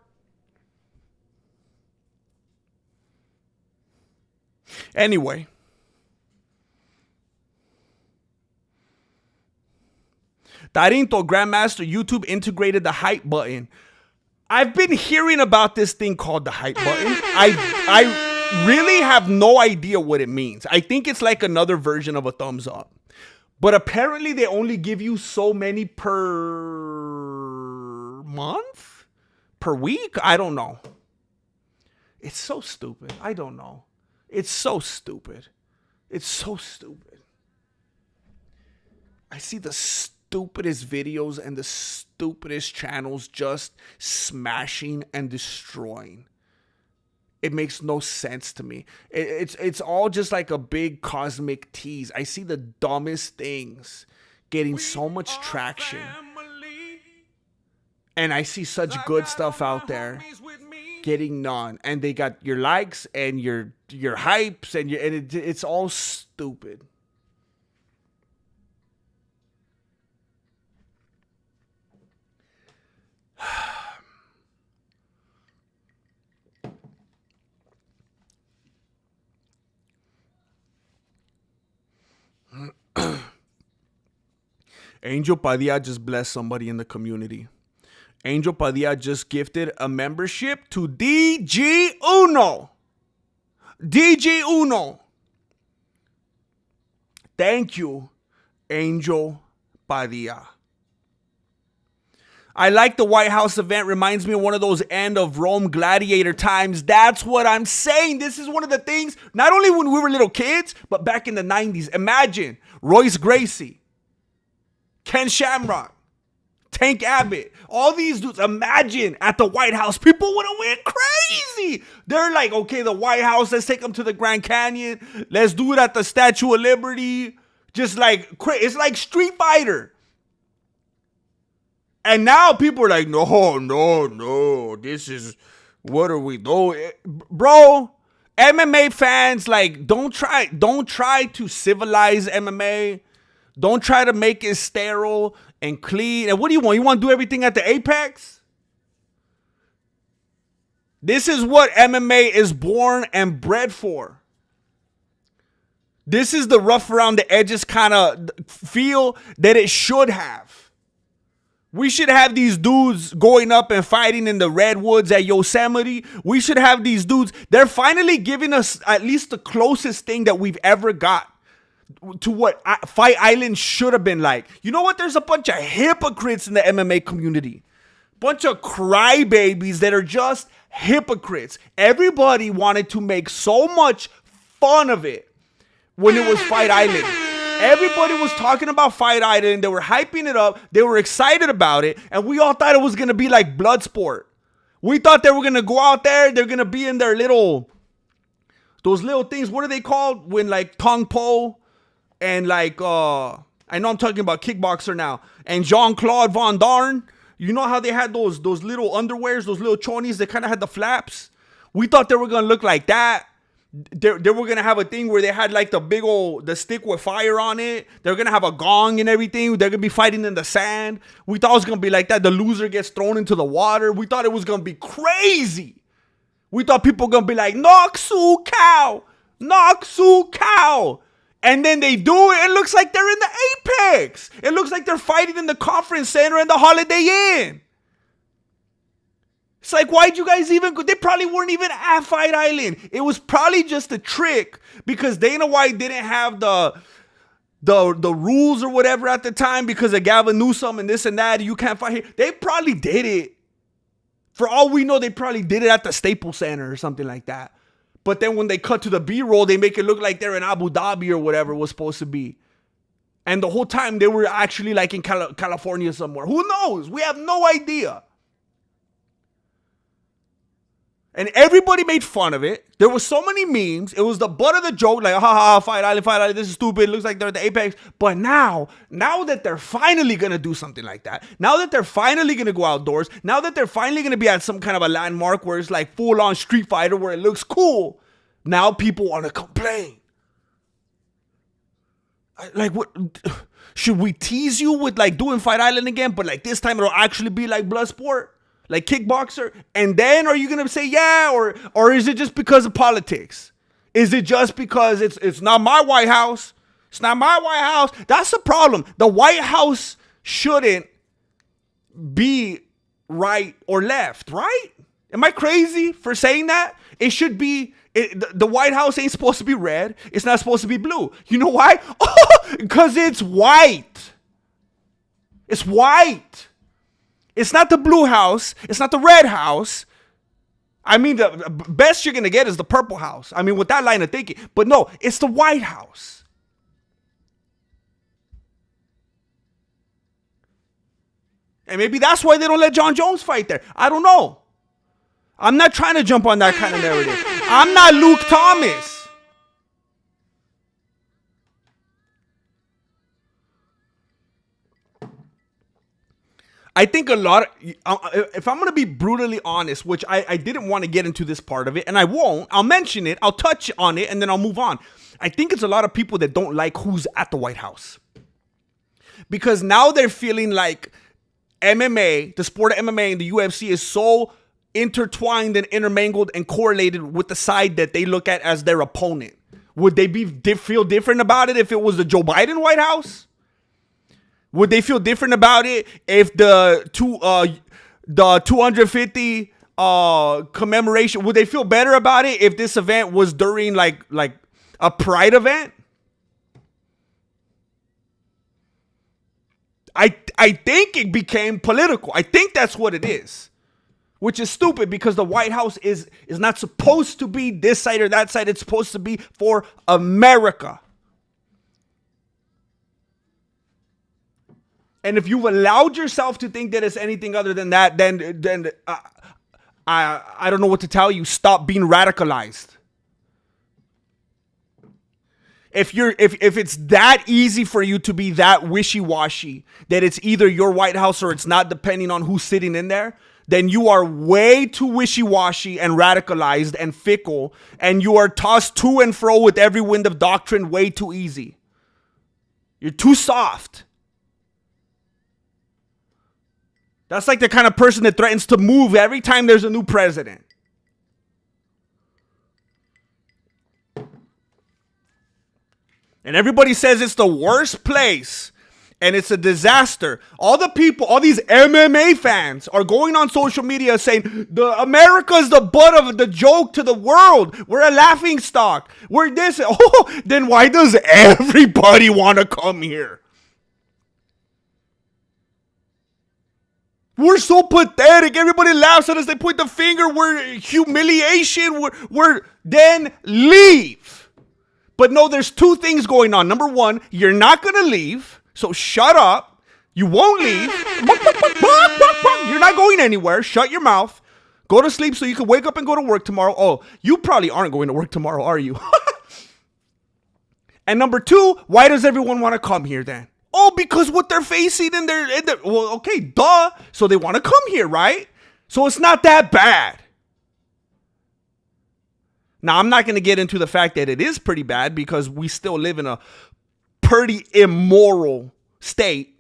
Anyway. Tarinto Grandmaster YouTube integrated the hype button. I've been hearing about this thing called the hype button. I really have no idea what it means. I think it's like another version of a thumbs up. But apparently they only give you so many per month? Per week? I don't know. It's so stupid. I don't know. It's so stupid. It's so stupid. I see the stupidest videos and the stupidest channels just smashing and destroying. It makes no sense to me. It's all just like a big cosmic tease. I see the dumbest things getting so much traction. And I see such good stuff out there getting none. And they got your likes and your hypes and it's all stupid. Angel Padilla just blessed somebody in the community. Angel Padilla just gifted a membership to DG Uno. DG Uno. Thank you, Angel Padilla. I like the White House event. Reminds me of one of those end of Rome gladiator times. That's what I'm saying. This is one of the things, not only when we were little kids, but back in the 90s. Imagine Royce Gracie, Ken Shamrock, Tank Abbott, all these dudes. Imagine at the White House, people would have went crazy. They're like, okay, the White House, let's take them to the Grand Canyon. Let's do it at the Statue of Liberty. Just like, it's like Street Fighter. And now people are like, no, this is, what are we doing? Bro, MMA fans, like, don't try to civilize MMA. Don't try to make it sterile and clean. And what do you want? You want to do everything at the apex? This is what MMA is born and bred for. This is the rough around the edges kind of feel that it should have. We should have these dudes going up and fighting in the redwoods at Yosemite. We should have these dudes. They're finally giving us at least the closest thing that we've ever got to what Fight Island should have been like. You know what? There's a bunch of hypocrites in the MMA community. Bunch of crybabies that are just hypocrites. Everybody wanted to make so much fun of it when it was Fight Island. Everybody was talking about Fight Island. They were hyping it up. They were excited about it. And we all thought it was going to be like Bloodsport. We thought they were going to go out there. They're going to be in their those little things. What are they called? When like Tong Po and like, I know I'm talking about Kickboxer now. And Jean-Claude Van Damme. You know how they had those little underwears, those little chonies that kind of had the flaps? We thought they were going to look like that. They were going to have a thing where they had like the stick with fire on it. They're going to have a gong and everything. They're going to be fighting in the sand. We thought it was going to be like that. The loser gets thrown into the water. We thought it was going to be crazy. We thought people were going to be like, Noxu cow. And then they do it. It looks like they're in the Apex. It looks like they're fighting in the conference center and the Holiday Inn. It's like, why'd you guys even go? They probably weren't even at Fight Island. It was probably just a trick because Dana White didn't have the rules or whatever at the time because of Gavin Newsom and this and that. You can't fight here. They probably did it. For all we know, they probably did it at the Staples Center or something like that. But then when they cut to the B-roll, they make it look like they're in Abu Dhabi or whatever it was supposed to be. And the whole time they were actually like in California somewhere. Who knows? We have no idea. And everybody made fun of it. There was so many memes. It was the butt of the joke. Like, ha, Fight Island, this is stupid. It looks like they're at the Apex. But now that they're finally going to do something like that, now that they're finally going to go outdoors, now that they're finally going to be at some kind of a landmark where it's like full-on Street Fighter where it looks cool, now people want to complain. Like, what? Should we tease you with like doing Fight Island again, but like this time it'll actually be like Bloodsport, like Kickboxer? And then are you gonna say yeah, or is it just because of politics? Is it just because it's not my White House? It's not my White House. That's the problem. The White House shouldn't be right or left, right? Am I crazy for saying that? It should be, the White House ain't supposed to be red. It's not supposed to be blue. You know why? Because it's white. It's white. It's not the blue house. It's not the red house. I mean, the best you're going to get is the purple house. I mean, with that line of thinking. But no, it's the White House. And maybe that's why they don't let John Jones fight there. I don't know. I'm not trying to jump on that kind of narrative. I'm not Luke Thomas. I think a lot of, if I'm going to be brutally honest, which I didn't want to get into this part of it, and I won't, I'll mention it, I'll touch on it, and then I'll move on. I think it's a lot of people that don't like who's at the White House. Because now they're feeling like MMA, the sport of MMA and the UFC is so intertwined and intermingled and correlated with the side that they look at as their opponent. Would they feel different about it if it was the Joe Biden White House? Would they feel different about it if the 250 commemoration, would they feel better about it if this event was during like a pride event? I think it became political. I think that's what it is. Which is stupid because the White House is not supposed to be this side or that side. It's supposed to be for America. And if you've allowed yourself to think that it's anything other than that, then I don't know what to tell you. Stop being radicalized. If it's that easy for you to be that wishy-washy, that it's either your White House or it's not, depending on who's sitting in there, then you are way too wishy-washy and radicalized and fickle, and you are tossed to and fro with every wind of doctrine way too easy. You're too soft. That's like the kind of person that threatens to move every time there's a new president. And everybody says it's the worst place and it's a disaster. All the people, all these MMA fans are going on social media saying America's the butt of the joke to the world. We're a laughing stock. We're this. Oh, then why does everybody want to come here? We're so pathetic. Everybody laughs at us. They point the finger. We're humiliation. We're then leave. But no, there's two things going on. Number one, you're not going to leave. So shut up. You won't leave. You're not going anywhere. Shut your mouth. Go to sleep so you can wake up and go to work tomorrow. Oh, you probably aren't going to work tomorrow, are you? And number two, why does everyone want to come here then? Oh, because what they're facing in their well, okay, duh. So they want to come here, right? So it's not that bad. Now, I'm not going to get into the fact that it is pretty bad because we still live in a pretty immoral state.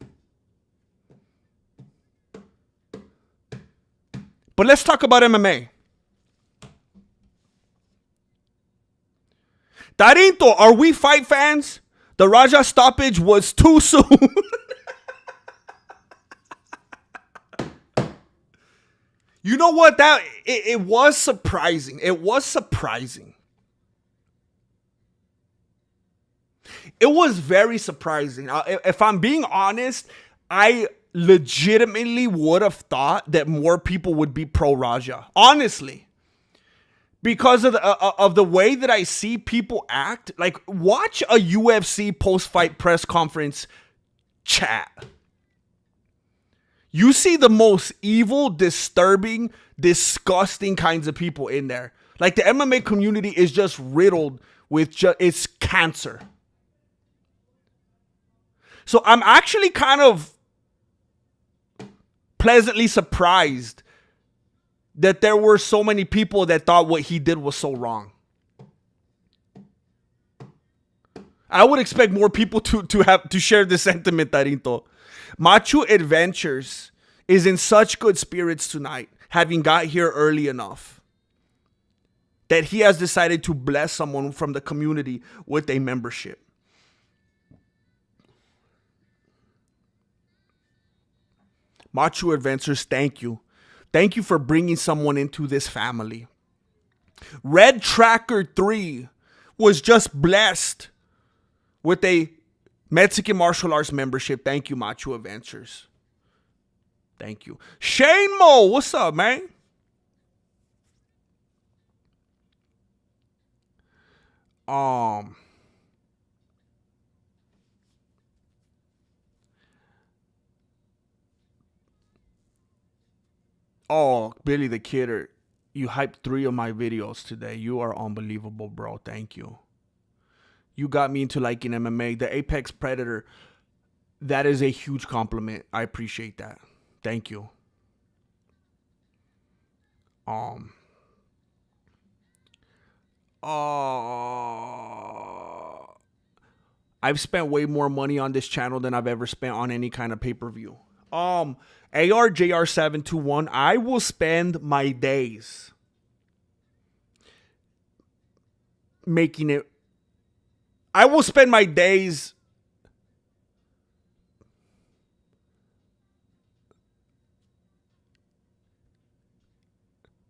But let's talk about MMA. Tarinto, are we fight fans? The Raja stoppage was too soon. You know what? It was surprising. It was surprising. It was very surprising. If I'm being honest, I legitimately would have thought that more people would be pro Raja. Honestly. Because of the way that I see people act. Like, watch a UFC post-fight press conference chat. You see the most evil, disturbing, disgusting kinds of people in there. Like, the MMA community is just riddled with it's cancer. So I'm actually kind of pleasantly surprised that there were so many people that thought what he did was so wrong. I would expect more people to share this sentiment, Tarinto. Machu Adventures is in such good spirits tonight, having got here early enough, that he has decided to bless someone from the community with a membership. Machu Adventures, thank you. Thank you for bringing someone into this family. Red Tracker 3 was just blessed with a Mexican martial arts membership. Thank you, Machu Adventures. Thank you. Shane Mo, what's up, man? Oh, Billy the Kidder, you hyped 3 of my videos today. You are unbelievable, bro. Thank you. You got me into liking MMA. The Apex Predator, that is a huge compliment. I appreciate that. Thank you. I've spent way more money on this channel than I've ever spent on any kind of pay-per-view. ARJR721, I will spend my days making it. I will spend my days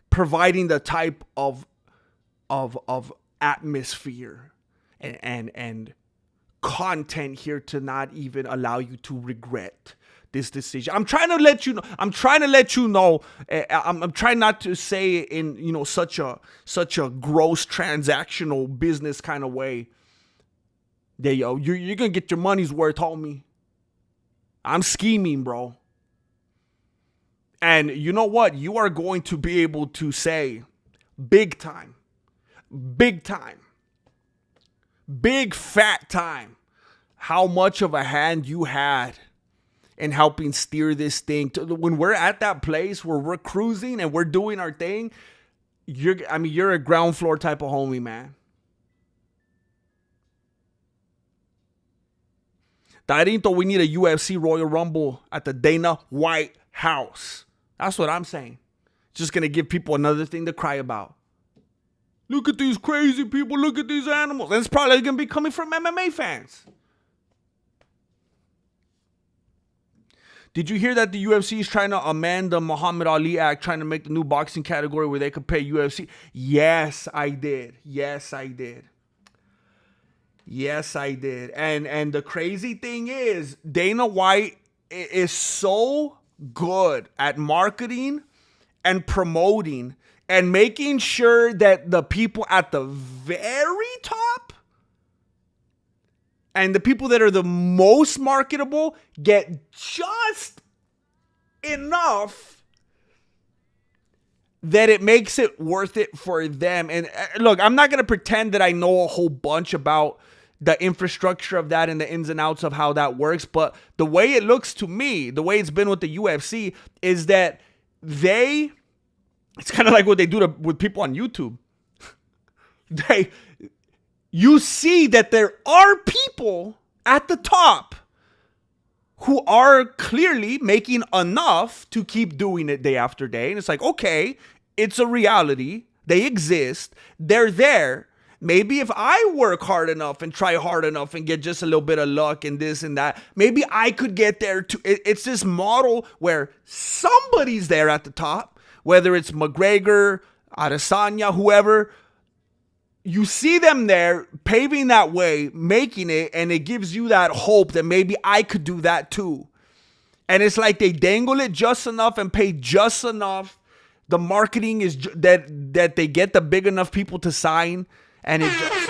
providing the type of atmosphere and content here to not even allow you to regret this decision. I'm trying to let you know. I'm trying not to say it in such a gross transactional business kind of way. That you're gonna get your money's worth, homie. I'm scheming, bro. And you know what? You are going to be able to say, big time, big fat time, how much of a hand you had in helping steer this thing. When we're at that place where we're cruising and we're doing our thing, you're a ground floor type of homie, man. Tarinto, we need a UFC Royal Rumble at the Dana White House. That's what I'm saying. Just going to give people another thing to cry about. Look at these crazy people. Look at these animals. And it's probably going to be coming from MMA fans. Did you hear that the UFC is trying to amend the Muhammad Ali Act, trying to make the new boxing category where they could pay UFC? Yes, I did. And the crazy thing is, Dana White is so good at marketing and promoting and making sure that the people at the very top and the people that are the most marketable get just enough that it makes it worth it for them. And look, I'm not going to pretend that I know a whole bunch about the infrastructure of that and the ins and outs of how that works. But the way it looks to me, the way it's been with the UFC, is that it's kind of like what they do with people on YouTube. You see that there are people at the top who are clearly making enough to keep doing it day after day. And it's like, okay, it's a reality. They exist. They're there. Maybe if I work hard enough and try hard enough and get just a little bit of luck and this and that, maybe I could get there too. It's this model where somebody's there at the top, whether it's McGregor, Adesanya, whoever. You see them there paving that way, making it, and it gives you that hope that maybe I could do that too. And it's like they dangle it just enough and pay just enough. The marketing is that they get the big enough people to sign, and it just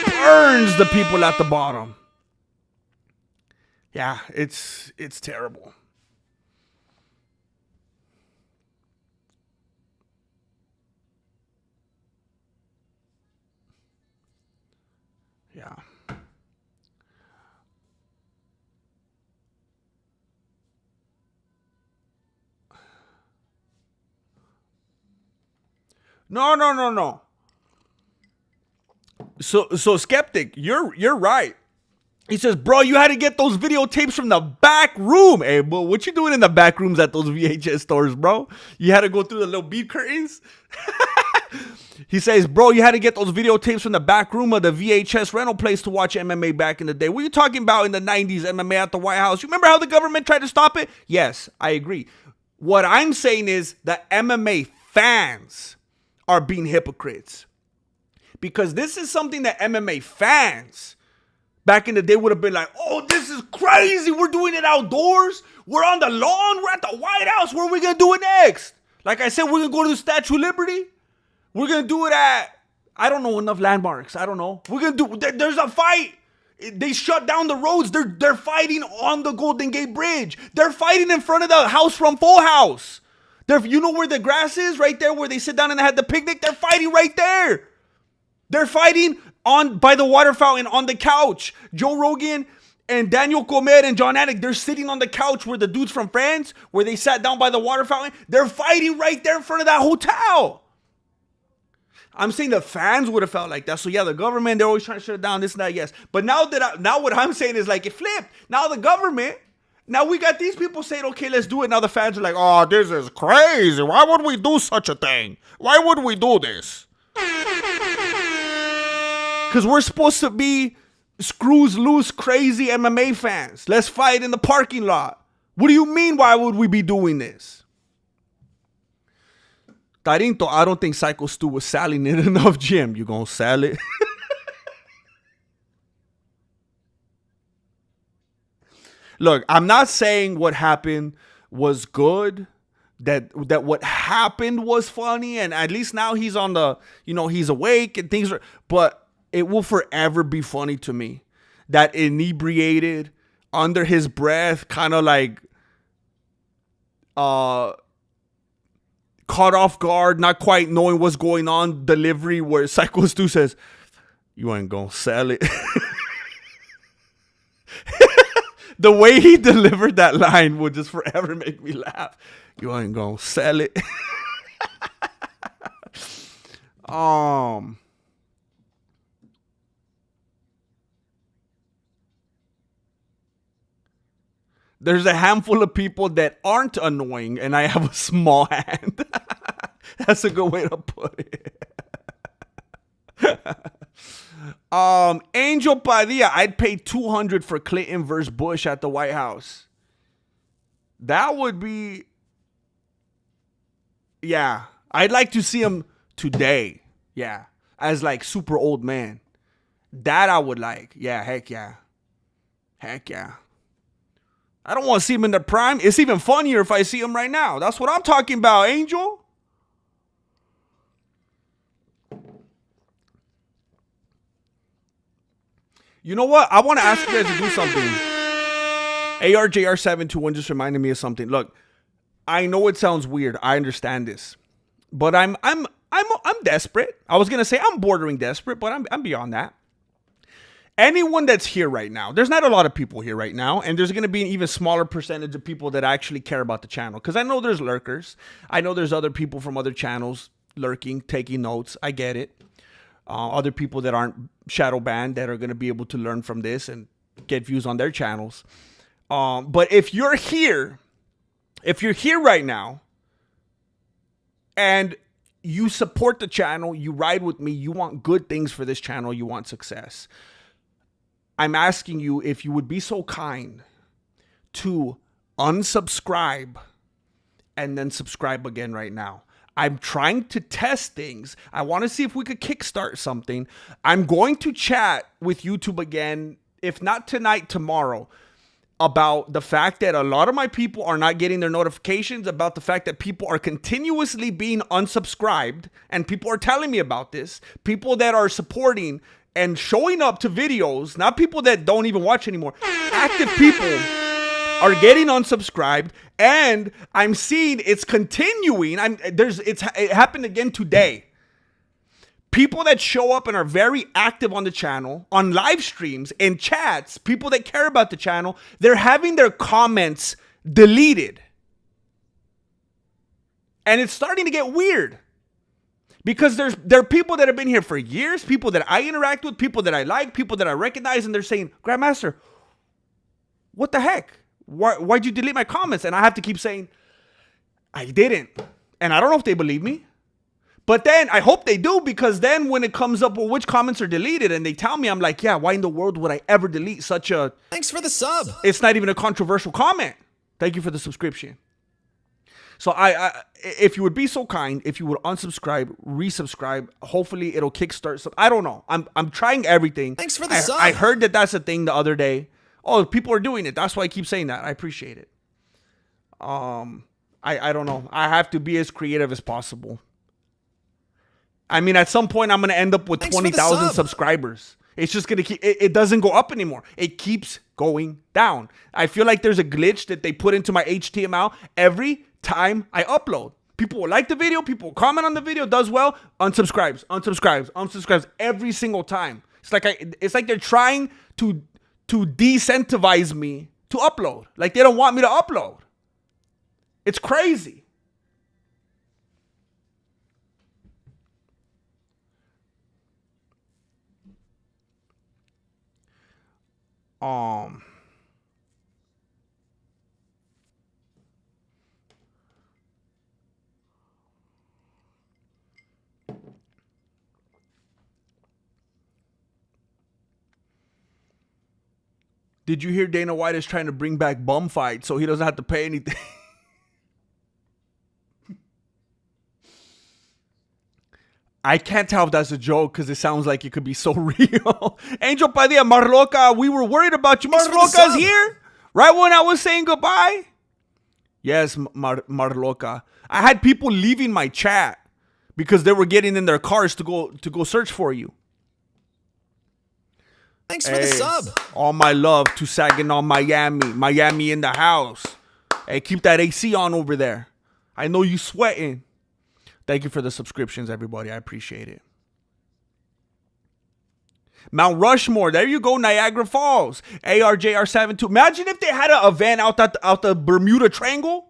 burns the people at the bottom. Yeah, it's terrible. Yeah. No. So skeptic, you're right. He says, bro, you had to get those videotapes from the back room. Hey, bro, what you doing in the back rooms at those VHS stores, bro? You had to go through the little bead curtains? He says, bro, you had to get those videotapes from the back room of the VHS rental place to watch MMA back in the day. What are you talking about in the 90s, MMA at the White House? You remember how the government tried to stop it? Yes, I agree. What I'm saying is that MMA fans are being hypocrites. Because this is something that MMA fans back in the day would have been like, oh, this is crazy. We're doing it outdoors. We're on the lawn. We're at the White House. Where are we going to do it next? Like I said, we're going to go to the Statue of Liberty. We're going to do it at, I don't know enough landmarks. I don't know. We're going to do, there's a fight. They shut down the roads. They're fighting on the Golden Gate Bridge. They're fighting in front of the house from Full House. You know where the grass is? Right there where they sit down and they had the picnic? They're fighting right there. They're fighting by the water fountain on the couch. Joe Rogan and Daniel Comer and John Anik, they're sitting on the couch where the dudes from France, where they sat down by the water fountain. They're fighting right there in front of that hotel. I'm saying the fans would have felt like that. So yeah, the government, they're always trying to shut it down, this and that, yes. But now what I'm saying is like it flipped. Now the government, now we got these people saying, okay, let's do it. Now the fans are like, oh, this is crazy. Why would we do such a thing? Why would we do this? Because we're supposed to be screws loose, crazy MMA fans. Let's fight in the parking lot. What do you mean, why would we be doing this? Tarinto, I don't think Psycho Stu was selling it enough, Jim. You gonna sell it? Look, I'm not saying what happened was good. That what happened was funny, and at least now he's on the, he's awake and things are, but it will forever be funny to me that inebriated, under his breath, kind of like caught off guard, not quite knowing what's going on delivery where Psycho Stu says, you ain't gonna sell it. The way he delivered that line would just forever make me laugh. You ain't gonna sell it. There's a handful of people that aren't annoying, and I have a small hand. That's a good way to put it. Angel Padilla, I'd pay $200 for Clinton versus Bush at the White House. That would be, yeah. I'd like to see him today. Yeah. As like super old man. That I would like. Yeah, heck yeah. Heck yeah. I don't want to see him in the prime. It's even funnier if I see him right now. That's what I'm talking about, Angel. You know what? I want to ask you guys to do something. ARJR721 just reminded me of something. Look, I know it sounds weird. I understand this. But I'm desperate. I was going to say I'm bordering desperate, but I'm beyond that. Anyone that's here right now, there's not a lot of people here right now, and there's going to be an even smaller percentage of people that actually care about the channel. Because I know there's lurkers. I know there's other people from other channels lurking, taking notes. I get it. Other people that aren't shadow banned that are going to be able to learn from this and get views on their channels. But if you're here right now, and you support the channel, you ride with me, you want good things for this channel, you want success, I'm asking you if you would be so kind to unsubscribe and then subscribe again right now. I'm trying to test things. I want to see if we could kickstart something. I'm going to chat with YouTube again, if not tonight, tomorrow, about the fact that a lot of my people are not getting their notifications, about the fact that people are continuously being unsubscribed, and people are telling me about this. People that are supporting and showing up to videos, not people that don't even watch anymore. Active people are getting unsubscribed, and I'm seeing it's continuing. It happened again today. People that show up and are very active on the channel, on live streams, in chats, people that care about the channel, they're having their comments deleted. And it's starting to get weird. Because there are people that have been here for years, people that I interact with, people that I like, people that I recognize, and they're saying, Grandmaster, what the heck? Why'd you delete my comments? And I have to keep saying, I didn't. And I don't know if they believe me. But then I hope they do, because then when it comes up, well, which comments are deleted, and they tell me, I'm like, yeah, why in the world would I ever delete such a... Thanks for the sub. It's not even a controversial comment. Thank you for the subscription. So I if you would be so kind, if you would unsubscribe, resubscribe, hopefully it'll kickstart some... I don't know. I'm trying everything. Thanks for the sub. I heard that that's a thing the other day. Oh, people are doing it. That's why I keep saying that. I appreciate it. I don't know. I have to be as creative as possible. I mean, at some point, I'm going to end up with 20,000 subscribers. It's just going to keep... It doesn't go up anymore. It keeps going down. I feel like there's a glitch that they put into my HTML every time I upload. People will like the video. People will comment on the video. Does well. Unsubscribes every single time. It's like they're trying to decentivize me to upload. Like they don't want me to upload. It's crazy. Did you hear Dana White is trying to bring back bum fights so he doesn't have to pay anything? I can't tell if that's a joke because it sounds like it could be so real. Angel Padilla, Marloca, we were worried about you. Marloca's here right when I was saying goodbye. Yes, Marloca. I had people leaving my chat because they were getting in their cars to go search for you. Thanks for the sub. All my love to Saginaw, Miami. Miami in the house. Hey, keep that AC on over there. I know you sweating. Thank you for the subscriptions, everybody. I appreciate it. Mount Rushmore. There you go, Niagara Falls. ARJR72. Imagine if they had a van out the Bermuda Triangle.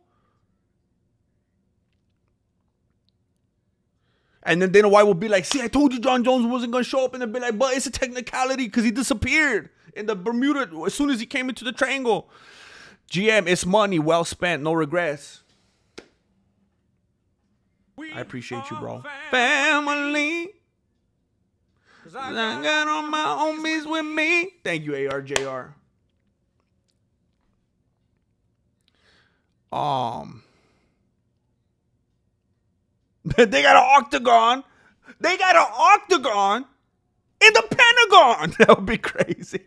And then Dana White will be like, see, I told you John Jones wasn't going to show up. And they'll be like, but it's a technicality because he disappeared in the Bermuda as soon as he came into the triangle. GM, it's money well spent. No regrets. I appreciate you, bro. Family. Cause I got all my homies with me. Thank you, ARJR. They got an octagon. They got an octagon in the Pentagon. That would be crazy.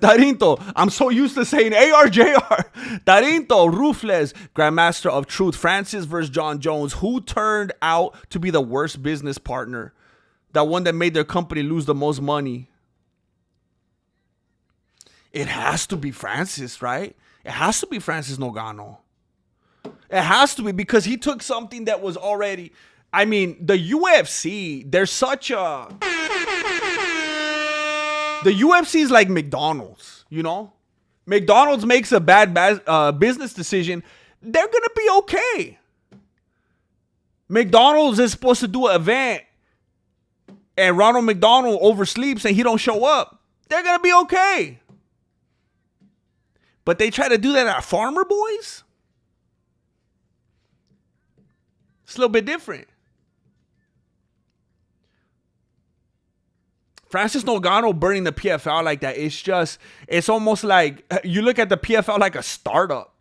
Tarinto, I'm so used to saying ARJR. Tarinto, Ruthless, Grandmaster of Truth, Francis versus John Jones. Who turned out to be the worst business partner? That one that made their company lose the most money. It has to be Francis, right? It has to be Francis Ngannou. It has to be, because he took something that was already... I mean, the UFC, there's such a... The UFC is like McDonald's, you know? McDonald's makes a bad business decision. They're going to be okay. McDonald's is supposed to do an event and Ronald McDonald oversleeps and he don't show up. They're going to be okay. But they try to do that at Farmer Boys? It's a little bit different. Francis Ngannou burning the PFL like that, it's almost like, you look at the PFL like a startup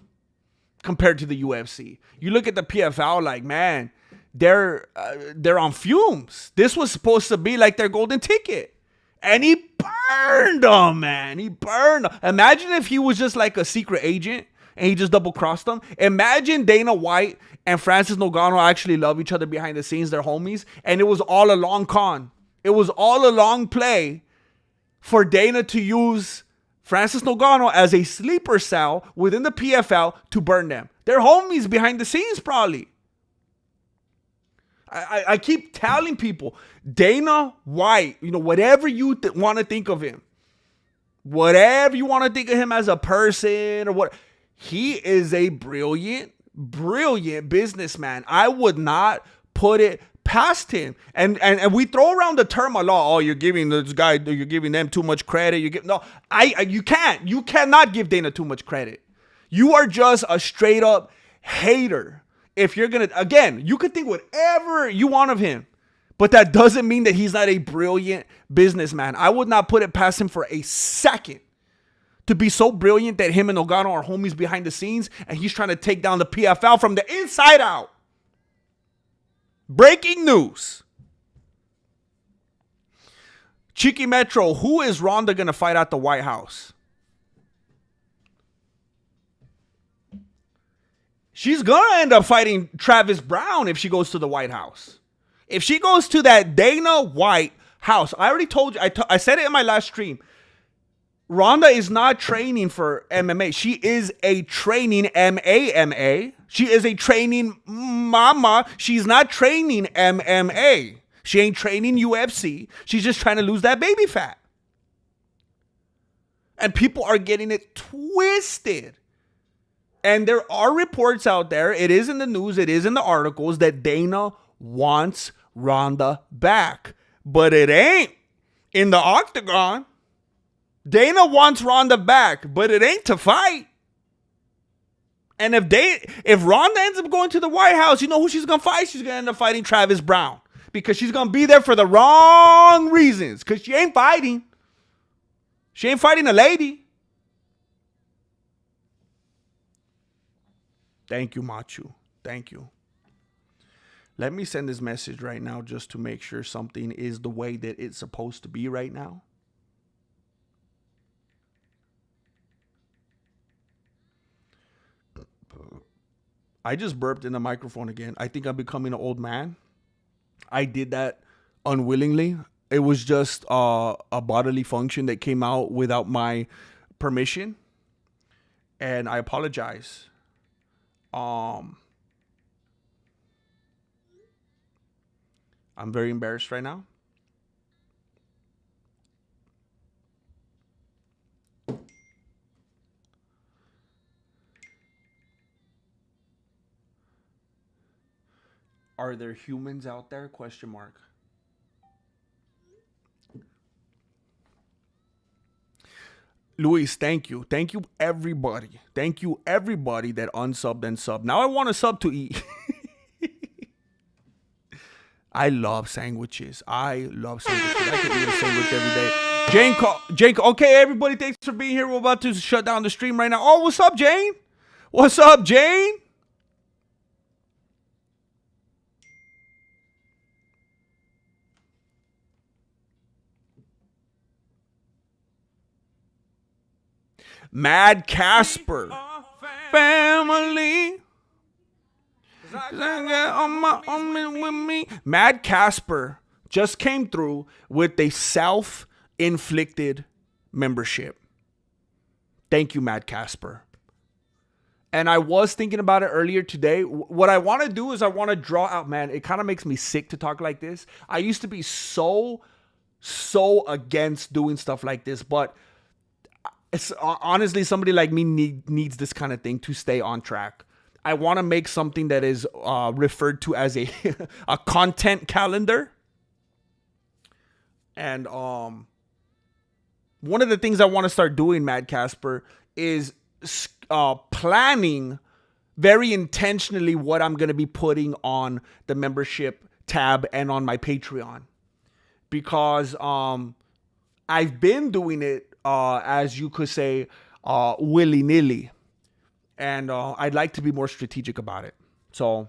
compared to the UFC. You look at the PFL like, man, they're on fumes. This was supposed to be like their golden ticket. And he burned them, man. He burned them. Imagine if he was just like a secret agent and he just double-crossed them. Imagine Dana White and Francis Ngannou actually love each other behind the scenes. They're homies. And it was all a long con. It was all a long play for Dana to use Francis Ngannou as a sleeper cell within the PFL to burn them. They're homies behind the scenes, probably. I keep telling people, Dana White, you know, whatever you want to think of him, whatever you want to think of him as a person or what, he is a brilliant brilliant businessman. I would not put it past him. And we throw around the term a lot. Oh, you're giving this guy, you're giving them too much credit. You cannot give Dana too much credit. You are just a straight up hater. If you're gonna, again, you could think whatever you want of him, but that doesn't mean that he's not a brilliant businessman. I would not put it past him for a second to be so brilliant that him and Nogano are homies behind the scenes and he's trying to take down the PFL from the inside out. Breaking news. Chiqui Metro, who is Ronda going to fight at the White House? She's going to end up fighting Travis Brown if she goes to the White House. If she goes to that Dana White house, I already told you, I said it in my last stream. Ronda is not training for MMA. She is a training MMA. She is a training mama. She's not training MMA. She ain't training UFC. She's just trying to lose that baby fat. And people are getting it twisted. And there are reports out there, it is in the news, it is in the articles, that Dana wants Ronda back. But it ain't in the octagon. Dana wants Ronda back, but it ain't to fight. And if Ronda ends up going to the White House, you know who she's going to fight? She's going to end up fighting Travis Brown. Because she's going to be there for the wrong reasons. Because she ain't fighting. She ain't fighting a lady. Thank you, Machu. Thank you. Let me send this message right now just to make sure something is the way that it's supposed to be right now. I just burped in the microphone again. I think I'm becoming an old man. I did that unwillingly. It was just a bodily function that came out without my permission. And I apologize. I'm very embarrassed right now. Are there humans out there? Question mark. Luis, thank you. Thank you, everybody. Thank you, everybody that unsubbed and subbed. Now I want to sub to eat. I love sandwiches. I can eat a sandwich every day. Jane, okay, everybody, thanks for being here. We're about to shut down the stream right now. Oh, what's up, Jane? What's up, Jane? Mad Casper. Family. With me. Mad Casper just came through with a self-inflicted membership. Thank you, Mad Casper. And I was thinking about it earlier today. What I want to do is I want to draw out, man, it kind of makes me sick to talk like this. I used to be so against doing stuff like this, but it's honestly, somebody like me needs this kind of thing to stay on track. I want to make something that is referred to as a a content calendar. And one of the things I want to start doing, Mad Casper, is planning very intentionally what I'm going to be putting on the membership tab and on my Patreon. Because I've been doing it, as you could say, willy-nilly. And I'd like to be more strategic about it. So,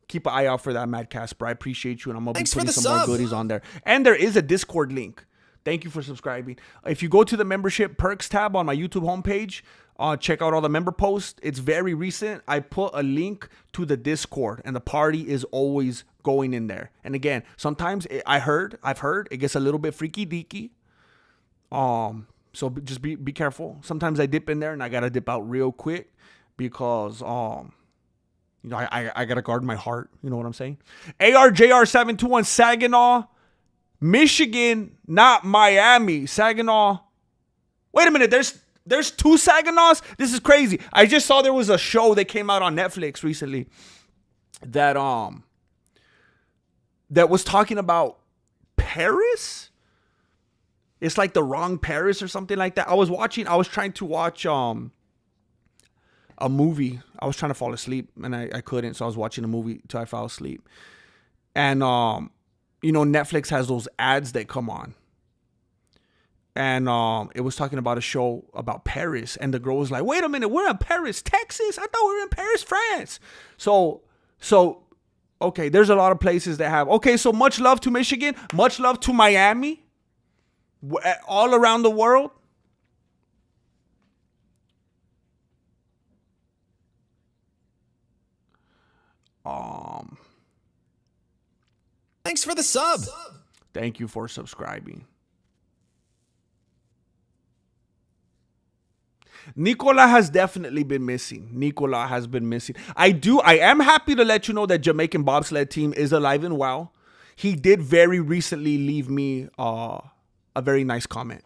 keep an eye out for that, Mad Casper. I appreciate you, and I'm going to be putting some more goodies on there. And there is a Discord link. Thank you for subscribing. If you go to the membership perks tab on my YouTube homepage, check out all the member posts. It's very recent. I put a link to the Discord, and the party is always going in there. And again, sometimes I've heard it gets a little bit freaky deaky. So just be careful. Sometimes I dip in there and I gotta dip out real quick because you know, I gotta guard my heart. You know what I'm saying? ARJR721 Saginaw, Michigan, not Miami. Saginaw. Wait a minute. There's 2 Saginaws. This is crazy. I just saw there was a show that came out on Netflix recently that was talking about Paris. It's like the wrong Paris or something like that. I was trying to watch a movie. I was trying to fall asleep and I couldn't, so I was watching a movie till I fell asleep. And Netflix has those ads that come on. And it was talking about a show about Paris. And the girl was like, wait a minute, we're in Paris, Texas? I thought we were in Paris, France. So, okay, there's a lot of places that have. Okay, so much love to Michigan. Much love to Miami. All around the world. Thanks for the sub. Thank you for subscribing. Nicola has definitely been missing. Nicola has been missing. I am happy to let you know that Jamaican bobsled team is alive and well. He did very recently leave me a very nice comment.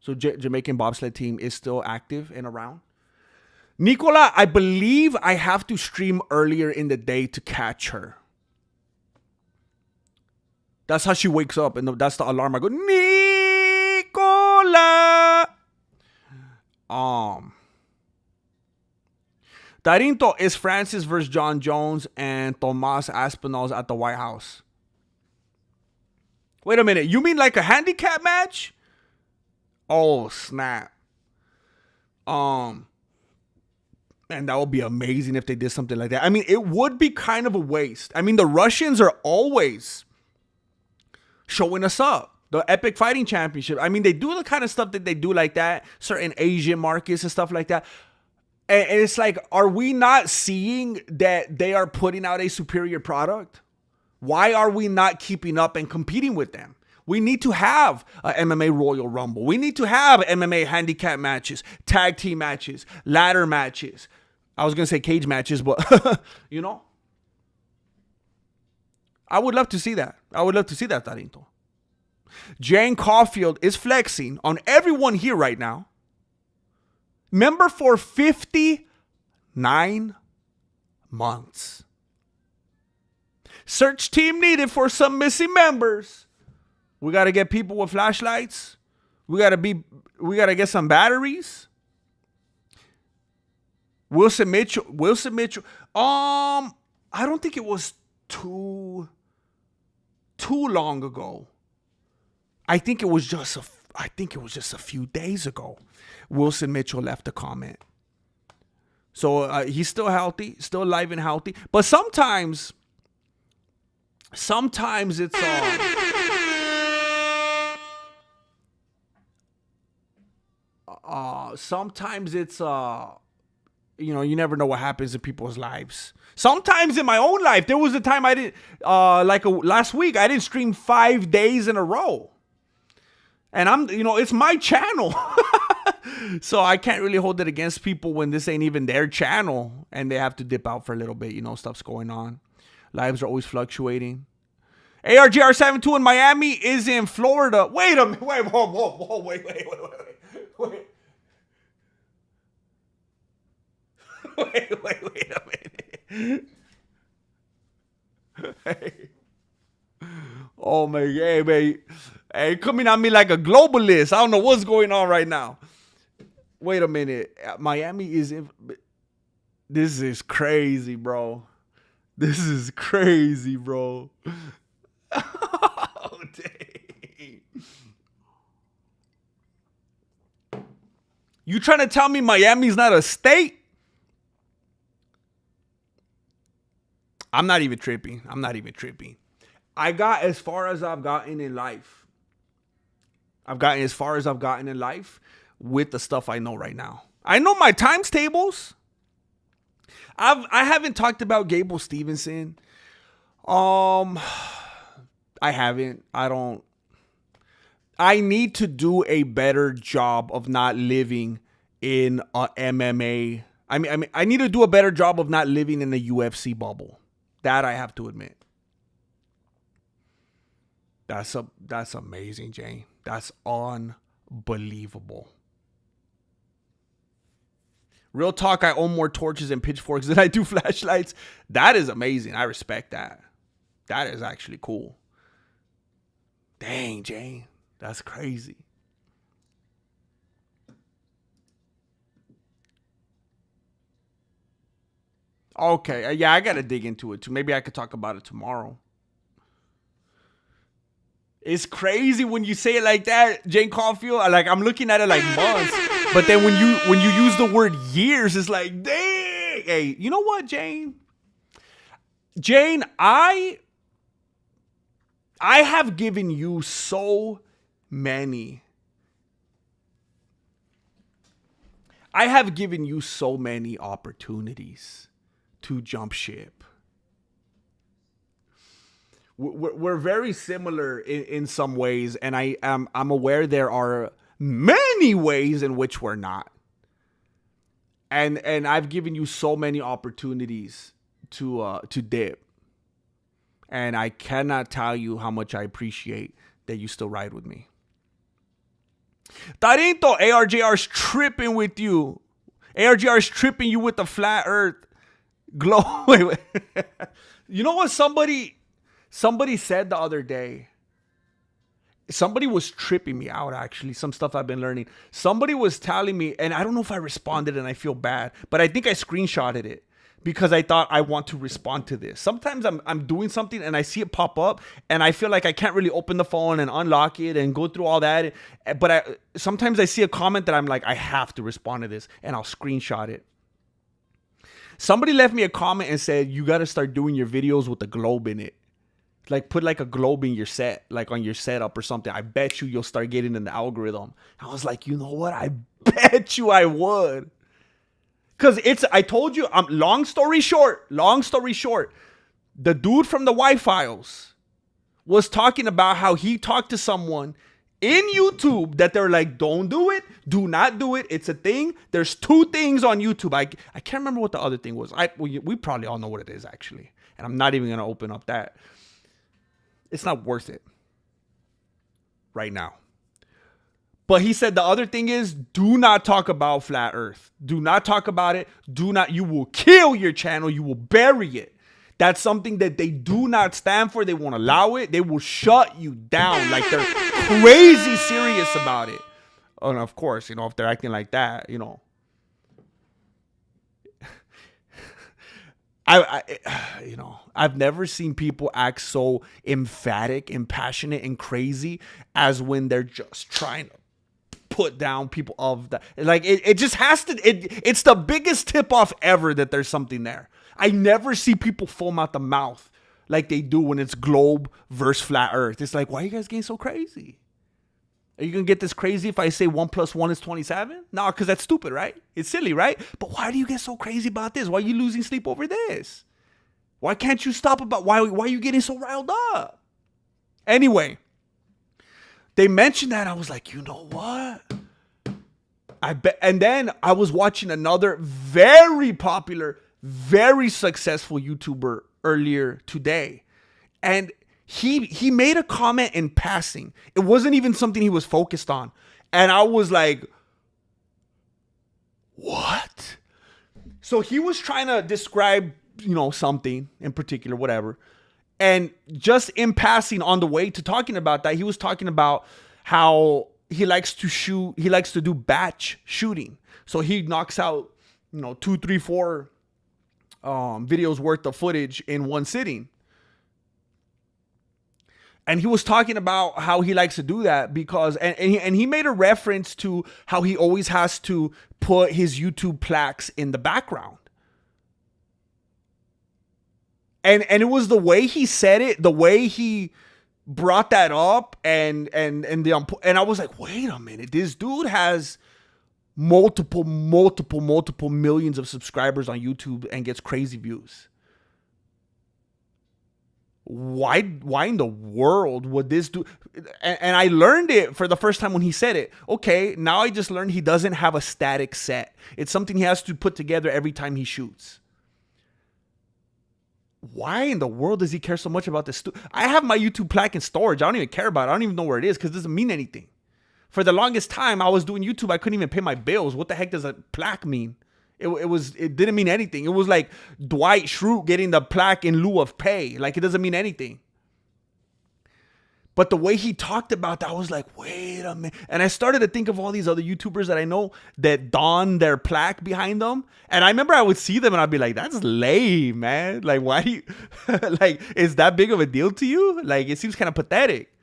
So Jamaican bobsled team is still active and around. Nicola, I believe I have to stream earlier in the day to catch her. That's how she wakes up, and that's the alarm. I go, Nicola. Tarinto, is Francis versus John Jones and Tomas Aspinall's at the White House. Wait a minute. You mean like a handicap match? Oh, snap. And that would be amazing if they did something like that. I mean, it would be kind of a waste. I mean, the Russians are always showing us up. The Epic Fighting Championship. I mean, they do the kind of stuff that they do like that. Certain Asian markets and stuff like that. And it's like, are we not seeing that they are putting out a superior product? Why are we not keeping up and competing with them? We need to have a MMA Royal Rumble. We need to have MMA handicap matches, tag team matches, ladder matches. I was going to say cage matches, but, I would love to see that. I would love to see that, Tarinto. Jane Caulfield is flexing on everyone here right now. Member for 59 months. Search team needed for some missing members. We got to get people with flashlights. We got to get some batteries. Wilson Mitchell. I don't think it was too long ago. I think it was just a few days ago. Wilson Mitchell left a comment. So he's still healthy, still alive and healthy. But sometimes it's sometimes it's you never know what happens in people's lives. Sometimes in my own life, there was a time I didn't last week I didn't stream 5 days in a row. And it's my channel. So I can't really hold it against people when this ain't even their channel and they have to dip out for a little bit. Stuff's going on. Lives are always fluctuating. ARGR72 in Miami is in Florida. Wait a minute. Wait, whoa. Wait. Wait a minute. Hey. Oh, man. Hey, man. Hey, coming at me like a globalist. I don't know what's going on right now. Wait a minute. Miami is in. This is crazy, bro. Oh, dang. You trying to tell me Miami's not a state? I'm not even tripping. I got as far as I've gotten in life. With the stuff I know right now. I know my times tables. I haven't talked about Gable Stevenson. I haven't. I need to do a better job of not living in a MMA. I need to do a better job of not living in the UFC bubble. That I have to admit. That's amazing, Jane. That's unbelievable. Real talk, I own more torches and pitchforks than I do flashlights. That is amazing. I respect that. That is actually cool. Dang, Jane. That's crazy. Okay. Yeah, I got to dig into it too. Maybe I could talk about it tomorrow. It's crazy when you say it like that, Jane Caulfield. Like, I'm looking at it like months. But then when you use the word years, it's like, dang. Hey, you know what, Jane? Jane, I have given you so many. I have given you so many opportunities to jump ship. We're very similar in some ways, and I'm aware there are many ways in which we're not. And I've given you so many opportunities to dip. And I cannot tell you how much I appreciate that you still ride with me. Tarinto, ARJR's tripping with you. ARJR's tripping you with the flat earth glow. Wait. You know what somebody said the other day? Somebody was tripping me out, actually. Some stuff I've been learning. Somebody was telling me, and I don't know if I responded and I feel bad, but I think I screenshotted it because I thought I want to respond to this. Sometimes I'm doing something and I see it pop up and I feel like I can't really open the phone and unlock it and go through all that. But sometimes I see a comment that I'm like, I have to respond to this, and I'll screenshot it. Somebody left me a comment and said, you got to start doing your videos with a globe in it. Like, put like a globe in your set, like on your setup or something. I bet you'll start getting in the algorithm. I was like, you know what? I bet you I would. Because I told you, long story short, the dude from the Y-Files was talking about how he talked to someone in YouTube that they're like, don't do it. Do not do it. It's a thing. There's 2 things on YouTube. I can't remember what the other thing was. We probably all know what it is, actually. And I'm not even going to open up that. It's not worth it right now. But he said the other thing is, do not talk about flat earth. Do not talk about it. You will kill your channel. You will bury it. That's something that they do not stand for. They won't allow it. They will shut you down. Like, they're crazy serious about it. And of course, if they're acting like that, I've never seen people act so emphatic and passionate and crazy as when they're just trying to put down people of that. Like, it just has to, it's the biggest tip off ever that there's something there. I never see people foam out the mouth like they do when it's globe versus flat earth. It's like, why are you guys getting so crazy? Are you going to get this crazy if I say 1 + 1 is 27? No, because that's stupid, right? It's silly, right? But why do you get so crazy about this? Why are you losing sleep over this? Why can't you stop about why are you getting so riled up? Anyway, they mentioned that. I was like, you know what? I bet. And then I was watching another very popular, very successful YouTuber earlier today. And he made a comment in passing. It wasn't even something he was focused on. And I was like, what? So he was trying to describe, something in particular, whatever. And just in passing on the way to talking about that, he was talking about how he likes to do batch shooting. So he knocks out, 2, 3, 4 videos worth of footage in one sitting. And he was talking about how he likes to do that because, and he made a reference to how he always has to put his YouTube plaques in the background. And it was the way he said it, the way he brought that up, and I was like, wait a minute, this dude has multiple millions of subscribers on YouTube and gets crazy views. Why in the world would this do? And I learned it for the first time when he said it. Okay, now I just learned he doesn't have a static set. It's something he has to put together every time he shoots. Why in the world does he care so much about this? I have my YouTube plaque in storage. I don't even care about it. I don't even know where it is because it doesn't mean anything. For the longest time I was doing YouTube, I couldn't even pay my bills. What the heck does a plaque mean? It didn't mean anything. It was like Dwight Schrute getting the plaque in lieu of pay. Like, it doesn't mean anything. But the way he talked about that, I was like, wait a minute. And I started to think of all these other YouTubers that I know that don their plaque behind them. And I remember I would see them and I'd be like, that's lame, man. Like, why do you, like, is that big of a deal to you? Like, it seems kind of pathetic.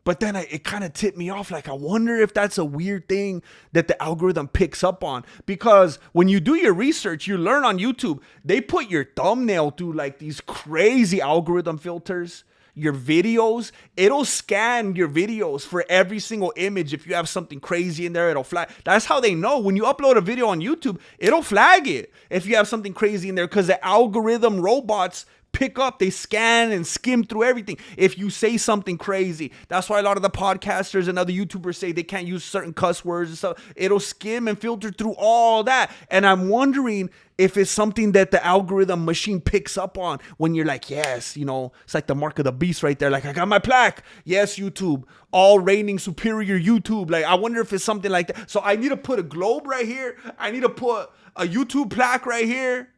But then it kind of tipped me off. Like, I wonder if that's a weird thing that the algorithm picks up on. Because when you do your research, you learn on YouTube, they put your thumbnail through like these crazy algorithm filters. Your videos, it'll scan your videos for every single image. If you have something crazy in there, it'll flag. That's how they know. When you upload a video on YouTube, it'll flag it if you have something crazy in there, because the algorithm robots pick up, they scan and skim through everything. If you say something crazy, that's why a lot of the podcasters and other YouTubers say they can't use certain cuss words and stuff. It'll skim and filter through all that. And I'm wondering if it's something that the algorithm machine picks up on when you're like, yes, you know, it's like the mark of the beast right there. Like, I got my plaque. Yes, YouTube. All reigning superior YouTube. Like, I wonder if it's something like that. So I need to put a globe right here. I need to put a YouTube plaque right here.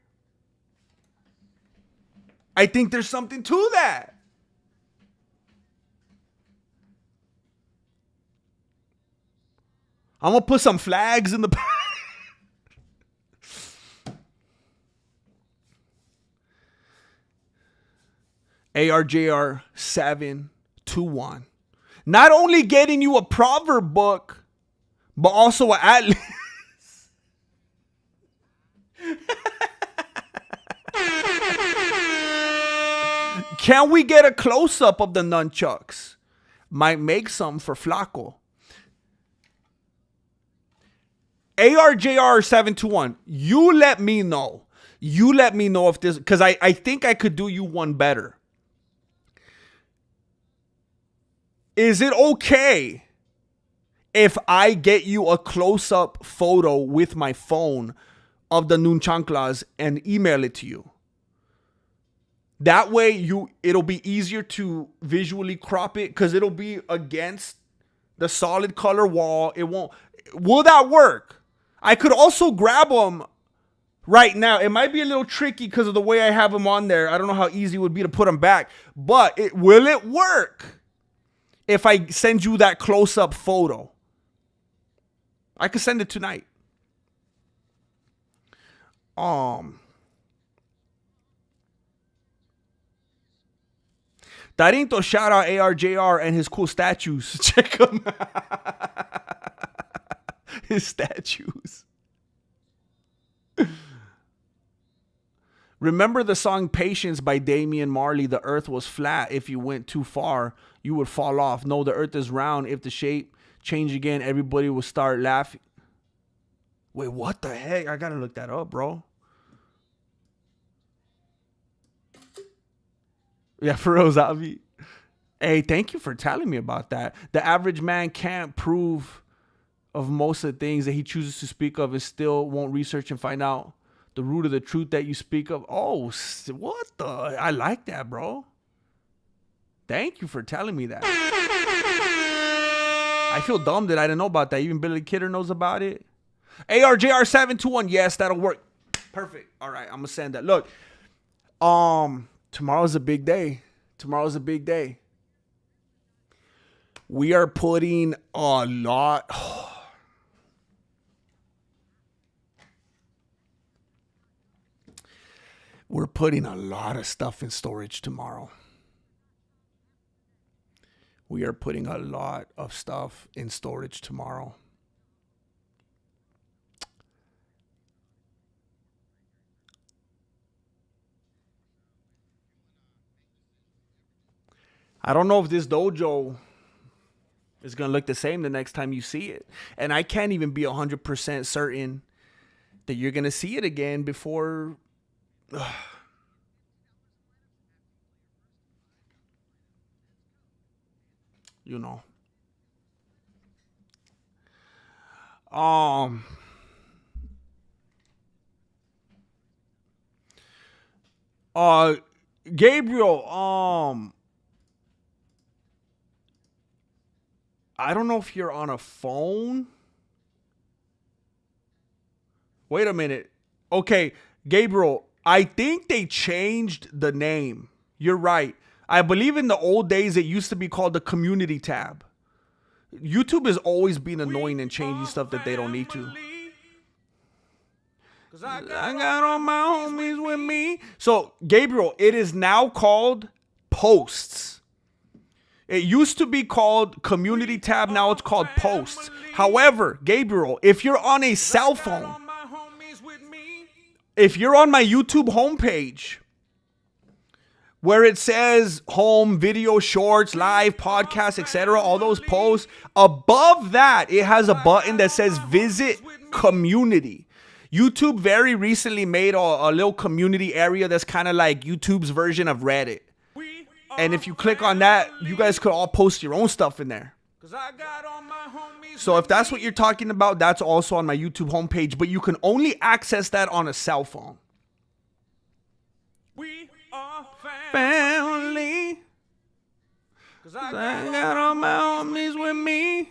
I think there's something to that. I'm going to put some flags in the ARJR 721. Not only getting you a proverb book, but also an atlas. Can we get a close-up of the nunchucks? Might make some for Flaco. ARJR 721. You let me know. You let me know if this, because I think I could do you one better. Is it okay if I get you a close-up photo with my phone of the nunchanclas and email it to you? That way it'll be easier to visually crop it because it'll be against the solid color wall. It won't. Will that work? I could also grab them right now. It might be a little tricky because of the way I have them on there. I don't know how easy it would be to put them back. But will it work if I send you that close-up photo? I could send it tonight. Darinto, shout out ARJR and his cool statues. Check him out. His statues. Remember the song Patience by Damian Marley? The earth was flat. If you went too far, you would fall off. No, the earth is round. If the shape changed again, everybody would start laughing. Wait, what the heck? I gotta look that up, bro. Yeah, for real, Zavi. Hey, thank you for telling me about that. The average man can't prove of most of the things that he chooses to speak of and still won't research and find out the root of the truth that you speak of. Oh, what the? I like that, bro. Thank you for telling me that. I feel dumb that I didn't know about that. Even Billy Kidder knows about it. ARJR721. Yes, that'll work. Perfect. All right, I'm going to send that. Look, tomorrow's a big day. Tomorrow's a big day. We are putting a lot. We're putting a lot of stuff in storage tomorrow. We are putting a lot of stuff in storage tomorrow. I don't know if this dojo is going to look the same the next time you see it. And I can't even be 100% certain that you're going to see it again before. You know. Gabriel, I don't know if you're on a phone Wait a minute. Okay, Gabriel, I think they changed the name. You're right. I believe in the old days it used to be called the community tab. YouTube has always been annoying and changing stuff that they don't need to. I got all my homies with me. So, Gabriel, it is now called Posts. It used to be called Community Tab. Now it's called Posts. However, Gabriel, if you're on a cell phone, if you're on my YouTube homepage, where it says home, video, shorts, live, podcast, etc., all those posts, above that, it has a button that says visit community. YouTube very recently made a little community area that's kind of like YouTube's version of Reddit. And if you click on that, you guys could all post your own stuff in there. So if that's what you're talking about, that's also on my YouTube homepage, but you can only access that on a cell phone. We are family. 'Cause I got all my homies with me.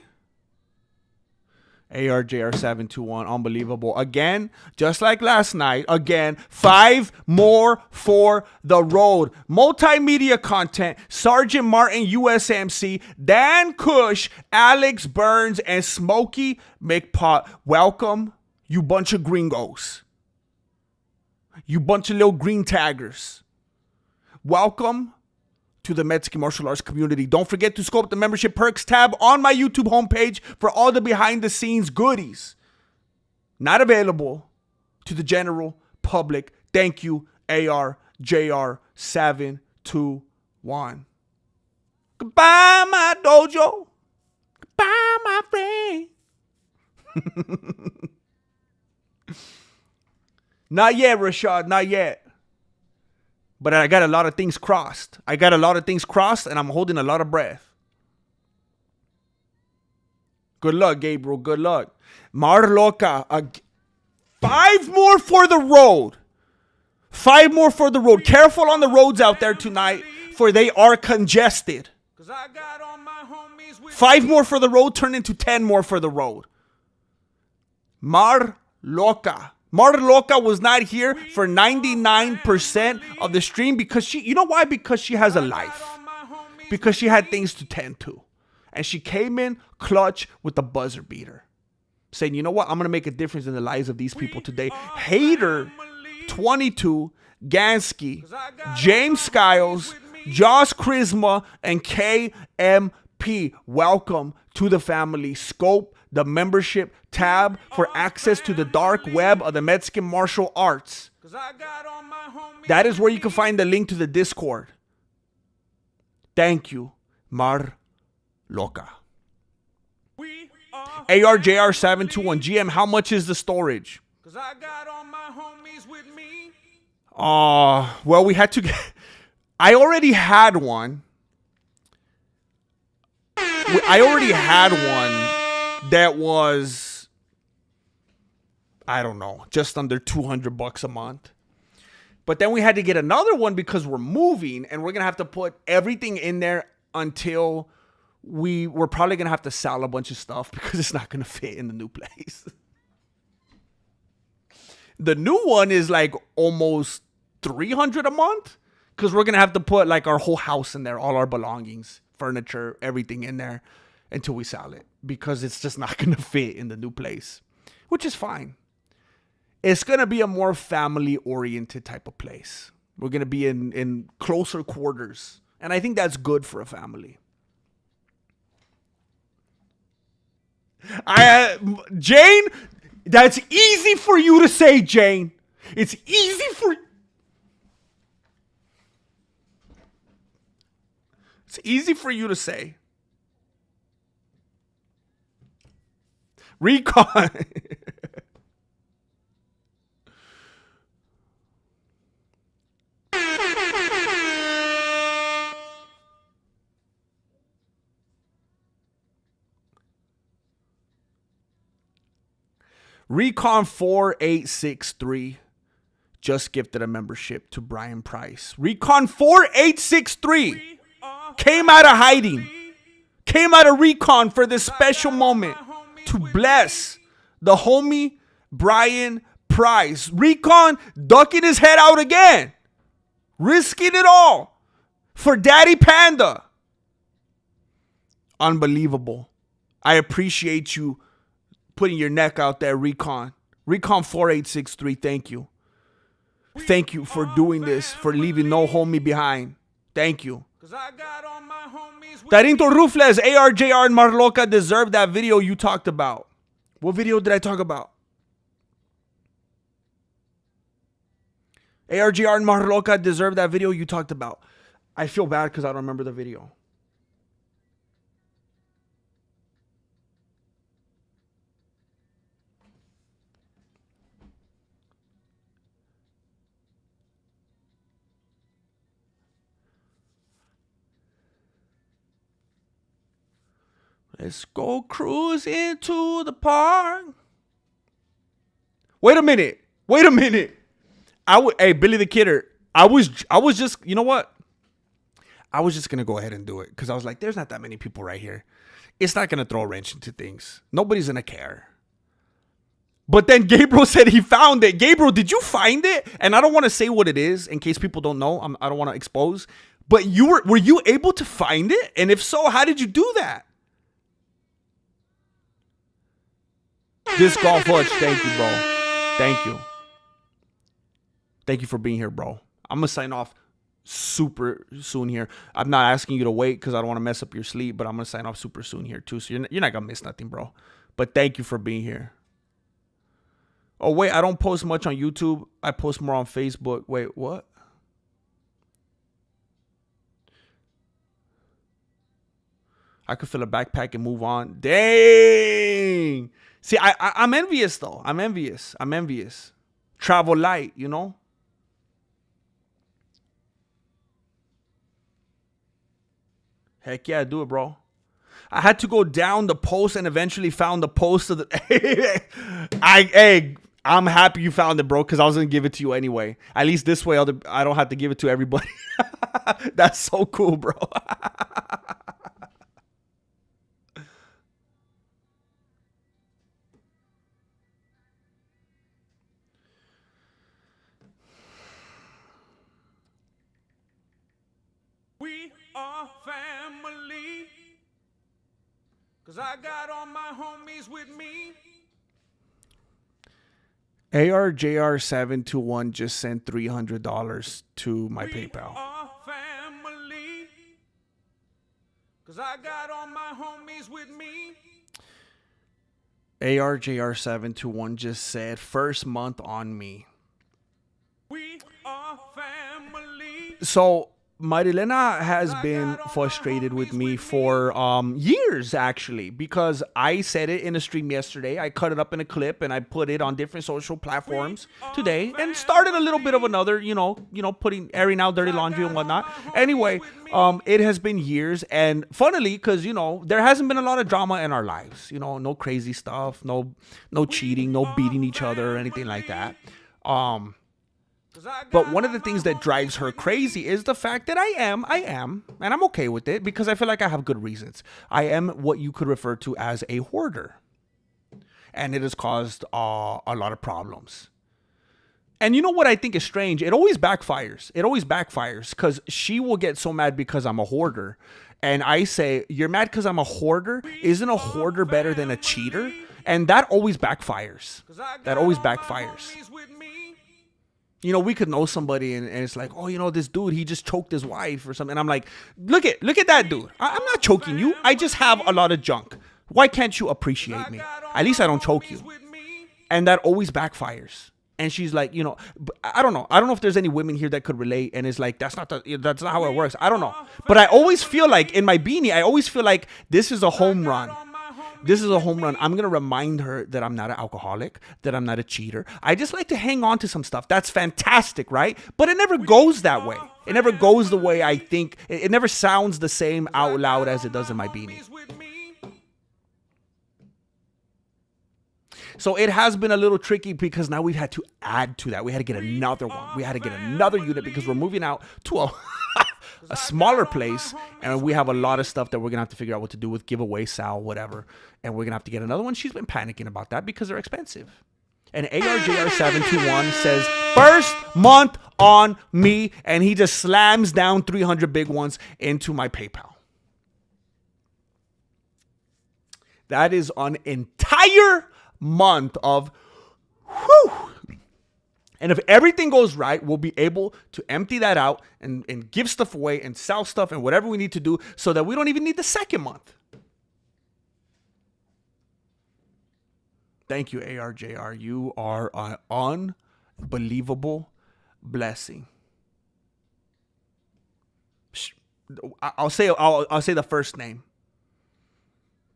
ARJR721, unbelievable. Again, just like last night, again, 5 more for the road. Multimedia content, Sergeant Martin USMC, Dan Cush, Alex Burns, and Smokey McPot. Welcome, you bunch of gringos. You bunch of little green taggers. Welcome to the Mexican martial arts community. Don't forget to scope the membership perks tab on my YouTube homepage for all the behind the scenes goodies. Not available to the general public. Thank you, ARJR721. Goodbye, my dojo. Goodbye, my friend. Not yet, Rashad. Not yet. But I got a lot of things crossed. And I'm holding a lot of breath. Good luck, Gabriel. Good luck. Marloca. 5 more for the road. 5 more for the road. Careful on the roads out there tonight, for they are congested. 5 more for the road turn into 10 more for the road. Marloca. Marloca was not here for 99% of the stream because she, you know why? Because she has a life. Because she had things to tend to. And she came in clutch with the buzzer beater. Saying, you know what? I'm going to make a difference in the lives of these people today. Hater 22, Gansky, James Skiles, Josh Charisma, and KMP. Welcome to the family. Scope the membership tab for access to the dark web of the Mexican martial arts. That is where you can find the link to the Discord. Thank you, Mar Loca. ARJR721 GM, how much is the storage? Well, we had to get... I already had one. That was, I don't know, just under $200 a month. But then we had to get another one because we're moving and we're going to have to put everything in there until we're probably going to have to sell a bunch of stuff because it's not going to fit in the new place. The new one is like almost $300 a month because we're going to have to put like our whole house in there, all our belongings, furniture, everything in there until we sell it because it's just not going to fit in the new place, which is fine. It's going to be a more family-oriented type of place. We're going to be in closer quarters, and I think that's good for a family. Jane, that's easy for you to say, Jane. It's easy for you to say. Recon. Recon 4863 just gifted a membership to Brian Price. Recon 4863 came out of hiding. Came out of Recon for this special moment to bless the homie Brian prize. Recon ducking his head out again. Risking it all for Daddy Panda. Unbelievable. I appreciate you putting your neck out there, Recon. Recon 4863, thank you. Thank you for doing this, for leaving no homie behind. Thank you. Tarinto Rufles, ARJR, and Marloca deserve that video you talked about. What video did I talk about? ARJR and Marloca deserve that video you talked about. I feel bad because I don't remember the video. Let's go cruise into the park. Wait a minute. Hey, Billy the Kidder. I was just, you know what? I was just going to go ahead and do it because I was like, there's not that many people right here. It's not going to throw a wrench into things. Nobody's going to care. But then Gabriel said he found it. Gabriel, did you find it? And I don't want to say what it is in case people don't know. I don't want to expose. But were you able to find it? And if so, how did you do that? Disc Golf Hutch, thank you, bro. Thank you. Thank you for being here, bro. I'm going to sign off super soon here. I'm not asking you to wait because I don't want to mess up your sleep, but I'm going to sign off super soon here too. So you're not going to miss nothing, bro. But thank you for being here. Oh, wait, I don't post much on YouTube. I post more on Facebook. Wait, what? I could fill a backpack and move on. Dang. See, I'm envious, though. I'm envious. Travel light, you know? Heck yeah, do it, bro. I had to go down the post and eventually found the post of the... I'm happy you found it, bro, because I was going to give it to you anyway. At least this way, I don't have to give it to everybody. That's so cool, bro. We are family, 'cause I got all my homies with me. ARJR721 just sent $300 to my PayPal. Are family, 'cause I got all my homies with me. ARJR721 just said, first month on me. We are family. So Marilena has been frustrated with me for years, actually, because I said it in a stream yesterday. I cut it up in a clip and I put it on different social platforms today and started a little bit of another, airing out dirty laundry and whatnot. Anyway, it has been years, and funnily, because, there hasn't been a lot of drama in our lives, no crazy stuff, no cheating, no beating each other or anything like that. But one of the things that drives her crazy is the fact that I am, and I'm okay with it because I feel like I have good reasons. I am what you could refer to as a hoarder. And it has caused a lot of problems. And you know what I think is strange? It always backfires. Because she will get so mad because I'm a hoarder. And I say, you're mad because I'm a hoarder? Isn't a hoarder better than a cheater? And that always backfires. We could know somebody and it's like, oh, this dude, he just choked his wife or something. And I'm like, look at that dude. I'm not choking you. I just have a lot of junk. Why can't you appreciate me? At least I don't choke you. And that always backfires. And she's like, I don't know. I don't know if there's any women here that could relate. And it's like, that's not how it works. I don't know. But I always feel like in my beanie, this is a home run. I'm going to remind her that I'm not an alcoholic, that I'm not a cheater. I just like to hang on to some stuff. That's fantastic, right? But it never goes that way. It never goes the way I think. It never sounds the same out loud as it does in my beanie. So it has been a little tricky because now we've had to add to that. We had to get another one. We had to get another unit because we're moving out to a smaller place, and we have a lot of stuff that we're gonna have to figure out what to do with, giveaway, sal, whatever, and we're gonna have to get another one. She's been panicking about that because they're expensive. And ARJR721 says, first month on me. And he just slams down 300 big ones into my PayPal. That is an entire month of whew. And if everything goes right, we'll be able to empty that out and give stuff away and sell stuff and whatever we need to do so that we don't even need the second month. Thank you, ARJR. You are an unbelievable blessing. I'll say the first name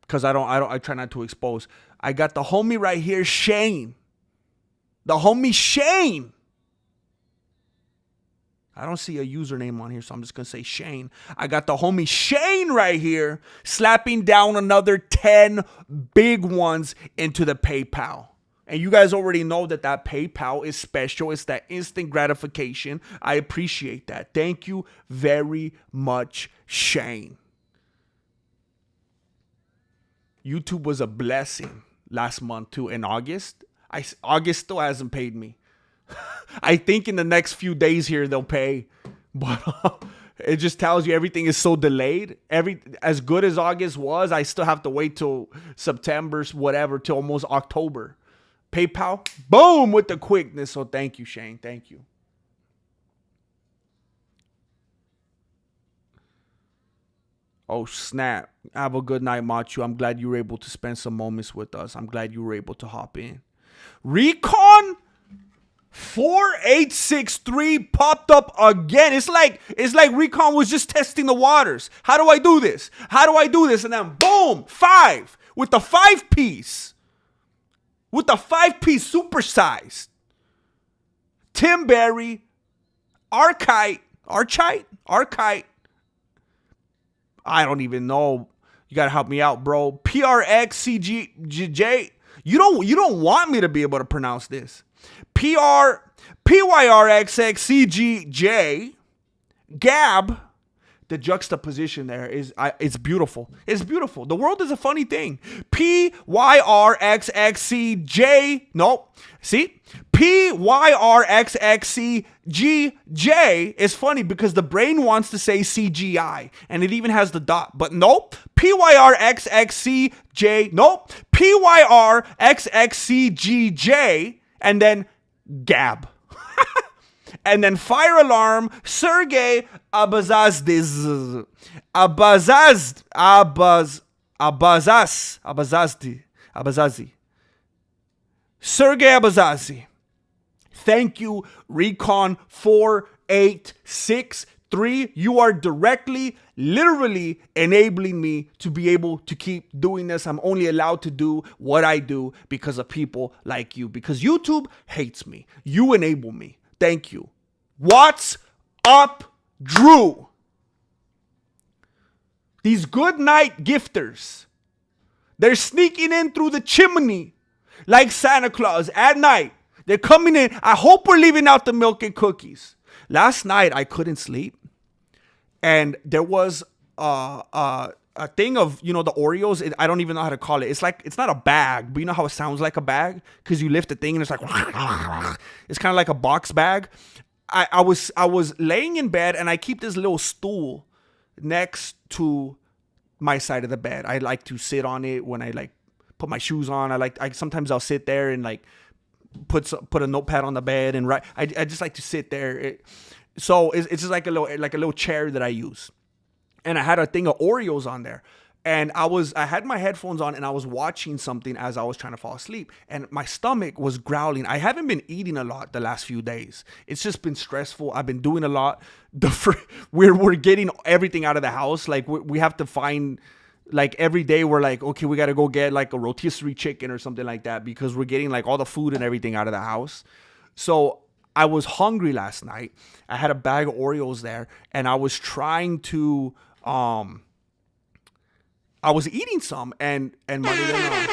because I try not to expose. I got the homie right here, Shane. The homie Shane. I don't see a username on here, so I'm just going to say Shane. I got the homie Shane right here slapping down another 10 big ones into the PayPal. And you guys already know that PayPal is special. It's that instant gratification. I appreciate that. Thank you very much, Shane. YouTube was a blessing last month, too, in August. August still hasn't paid me. I think in the next few days here they'll pay, but it just tells you everything is so delayed. As good as August was, I still have to wait till September, whatever, till almost October. PayPal, boom, with the quickness. So thank you, Shane. Thank you. Oh, snap. Have a good night, Machu. I'm glad you were able to spend some moments with us. I'm glad you were able to hop in. Recon 4863 popped up again. It's like Recon was just testing the waters. How do I do this? How do I do this? And then boom, 5 with the 5-piece. With the 5-piece supersized. Tim Berry, Archite. I don't even know. You gotta help me out, bro. PRXCGJ. You don't want me to be able to pronounce this. PYRXXCGJ. Gab. The juxtaposition there it's beautiful. It's beautiful. The world is a funny thing. PYRXXCJ. Nope. See? PYRXXCGJ is funny because the brain wants to say CGI and it even has the dot. But nope. PYRXXCJ. Nope. PYRXXCGJ and then Gab. And then fire alarm, Sergey Abazazi. Sergey Abazazi. Thank you, Recon 4863. You are directly, literally enabling me to be able to keep doing this. I'm only allowed to do what I do because of people like you. Because YouTube hates me. You enable me. Thank you. What's up, Drew? These good night gifters, they're sneaking in through the chimney like Santa Claus at night. They're coming in. I hope we're leaving out the milk and cookies. Last night, I couldn't sleep. And there was a thing of, the Oreos. I don't even know how to call it. It's not a bag, but you know how it sounds like a bag? Because you lift the thing and it's like, it's kind of like a box bag. I was laying in bed and I keep this little stool next to my side of the bed. I like to sit on it when I put my shoes on. Sometimes I'll sit there and put a notepad on the bed and write. I just like to sit there. So it's just like a little chair that I use. And I had a thing of Oreos on there. And I had my headphones on and I was watching something as I was trying to fall asleep. And my stomach was growling. I haven't been eating a lot the last few days. It's just been stressful. I've been doing a lot. We're getting everything out of the house. We have to find, every day we're okay, we got to go get a rotisserie chicken or something like that because we're getting all the food and everything out of the house. So I was hungry last night. I had a bag of Oreos there and I was trying to, I was eating some and Marilena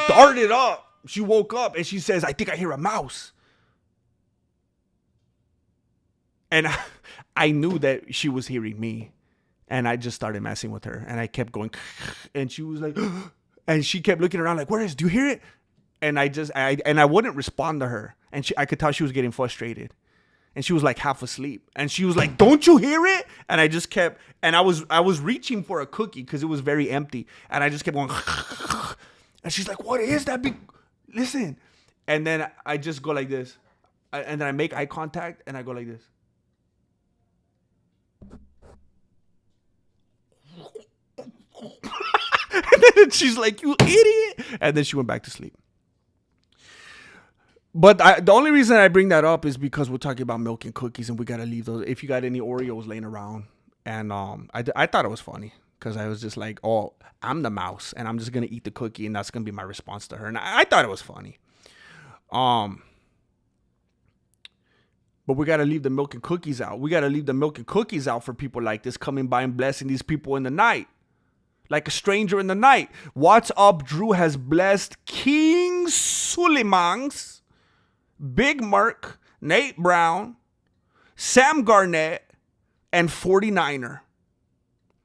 darted up. She woke up and she says, I think I hear a mouse. And I knew that she was hearing me. And I just started messing with her. And I kept going. And she was like, and she kept looking around do you hear it? And I wouldn't respond to her. And I could tell she was getting frustrated. And she was like half asleep. And she was like, "Don't you hear it?" And I just kept, and I was reaching for a cookie because it was very empty. And I just kept going, and she's like, "What is that big? Listen." And then I just go like this. And then I make eye contact and I go like this. And then she's like, "You idiot." And then she went back to sleep. But the only reason I bring that up is because we're talking about milk and cookies, and we gotta leave those. If you got any Oreos laying around, and I thought it was funny because I was just like, "Oh, I'm the mouse, and I'm just gonna eat the cookie, and that's gonna be my response to her." And I thought it was funny. But we gotta leave the milk and cookies out. We gotta leave the milk and cookies out for people like this coming by and blessing these people in the night. Like a stranger in the night. What's Up Drew has blessed King Suleimans, Big Merc, Nate Brown, Sam Garnett, and 49er.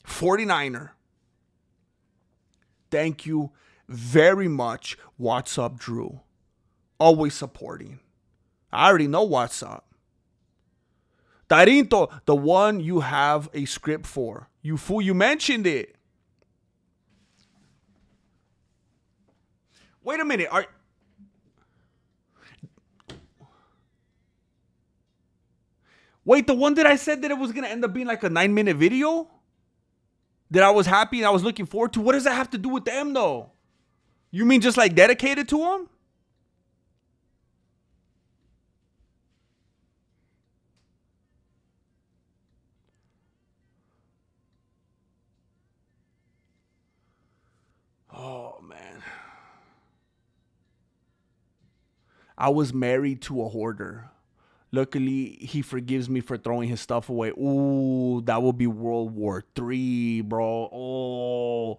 49er. Thank you very much, What's Up Drew. Always supporting. I already know what's up. Tarinto, the one you have a script for. You fool, you mentioned it. Wait a minute. Wait, the one that I said that it was going to end up being like a 9-minute video? That I was happy and I was looking forward to? What does that have to do with them, though? You mean just like dedicated to them? Oh, man. I was married to a hoarder. Luckily, he forgives me for throwing his stuff away. Ooh, that would be World War III, bro.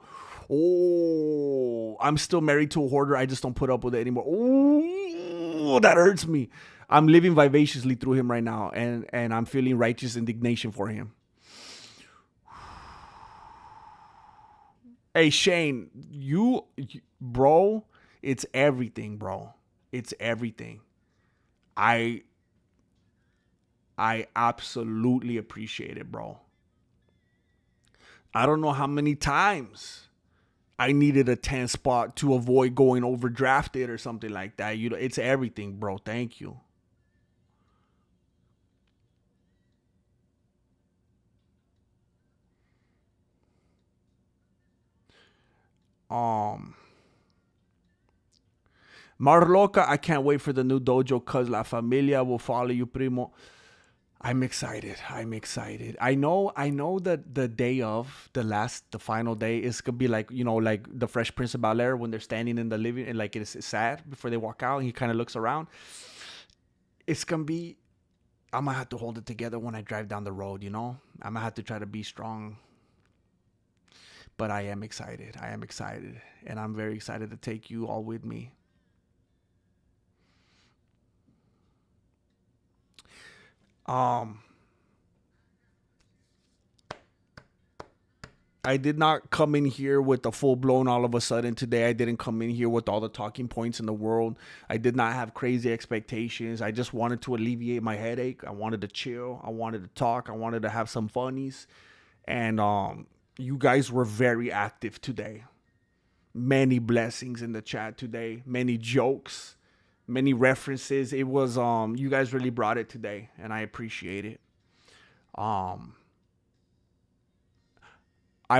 Oh, I'm still married to a hoarder. I just don't put up with it anymore. Ooh, that hurts me. I'm living vivaciously through him right now, and I'm feeling righteous indignation for him. Hey, Shane, bro, it's everything, bro. It's everything. I absolutely appreciate it, bro. I don't know how many times I needed a 10 spot to avoid going overdrafted or something like that. You know, it's everything, bro. Thank you. Marloca, I can't wait for the new dojo cause La Familia will follow you, primo. I'm excited. I know that the day of the final day is gonna be like, you know, like the Fresh Prince of Bel-Air when they're standing in the living and like it's sad before they walk out and he kind of looks around. It's gonna be, I'm gonna have to hold it together when I drive down the road, you know? I'm gonna have to try to be strong. But I am excited. And I'm very excited to take you all with me. I did not come in here with the full blown all of a sudden today. I didn't come in here with all the talking points in the world. I did not have crazy expectations. I just wanted to alleviate my headache. I wanted to chill. I wanted to talk. I wanted to have some funnies. And you guys were very active today. Many blessings in the chat today. Many jokes. Many references. It was you guys really brought it today, and I appreciate it. I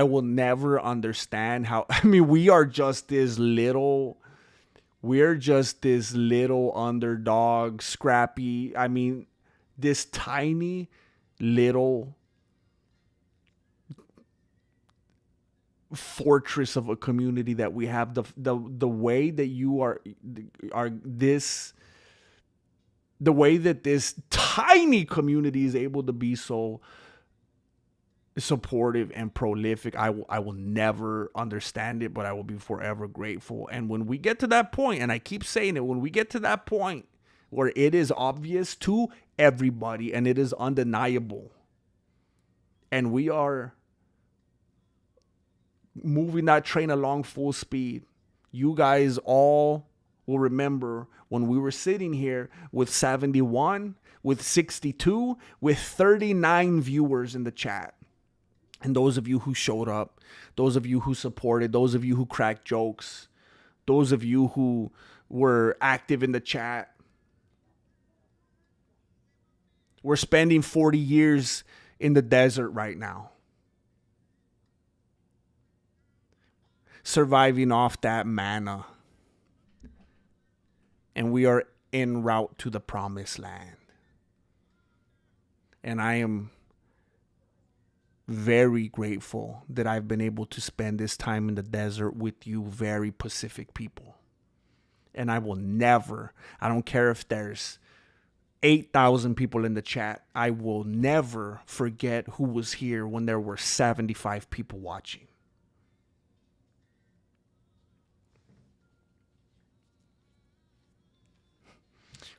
will never understand how, I mean, we're just this little underdog, scrappy. I mean, this tiny little fortress of a community that we have. The way that you are this, the way that this tiny community is able to be so supportive and prolific, I will never understand it, but I will be forever grateful. And when we get to that point, and I keep saying it, when we get to that point where it is obvious to everybody and it is undeniable, and we are moving that train along full speed, you guys all will remember when we were sitting here with 71, with 62, with 39 viewers in the chat. And those of you who showed up, those of you who supported, those of you who cracked jokes, those of you who were active in the chat. We're spending 40 years in the desert right now, surviving off that manna. And we are en route to the promised land. And I am very grateful that I've been able to spend this time in the desert with you very Pacific people. And I will never, I don't care if there's 8,000 people in the chat, I will never forget who was here when there were 75 people watching.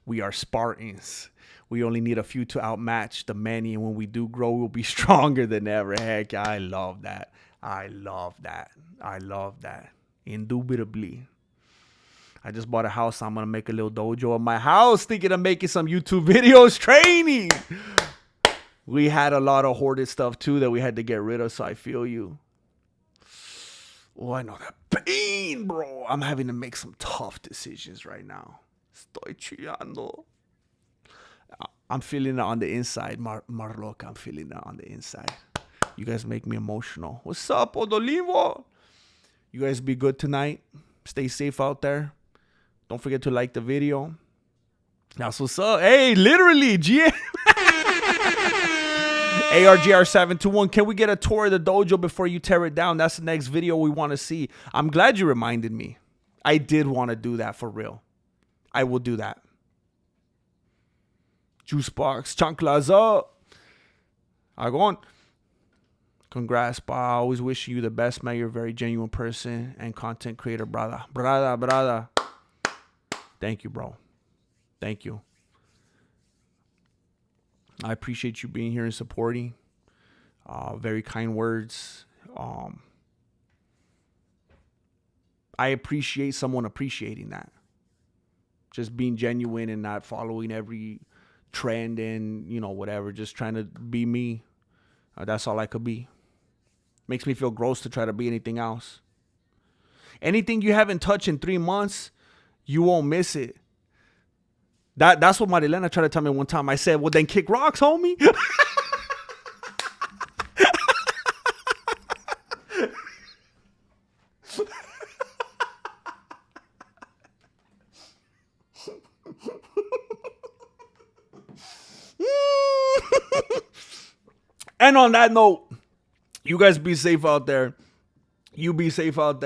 We are Spartans. We only need a few to outmatch the many, and when we do grow, we'll be stronger than ever. Heck, I love that. I love that. I love that. Indubitably. I just bought a house. I'm going to make a little dojo in my house, thinking of making some YouTube videos training. We had a lot of hoarded stuff, too, that we had to get rid of, so I feel you. Oh, I know that pain, bro. I'm having to make some tough decisions right now. Estoy chillando. I'm feeling it on the inside, Marlock. I'm feeling it on the inside. You guys make me emotional. What's up, Odolivo? You guys be good tonight. Stay safe out there. Don't forget to like the video. That's what's up. Hey, literally, GM. ARGR721. Can we get a tour of the dojo before you tear it down? That's the next video we want to see. I'm glad you reminded me. I did want to do that for real. I will do that. Juice box, chanclas up. I go on. Congrats, pa. Always wishing you the best, man. You're a very genuine person and content creator, brother. Brother. Thank you, bro. Thank you. I appreciate you being here and supporting. Very kind words. I appreciate someone appreciating that. Just being genuine and not following every trend and, you know, whatever. Just trying to be me. That's all I could be. Makes me feel gross to try to be anything else. Anything you haven't touched in 3 months, you won't miss it. That's what Marilena tried to tell me one time. I said, well, then kick rocks, homie. And on that note, you guys be safe out there. You be safe out there.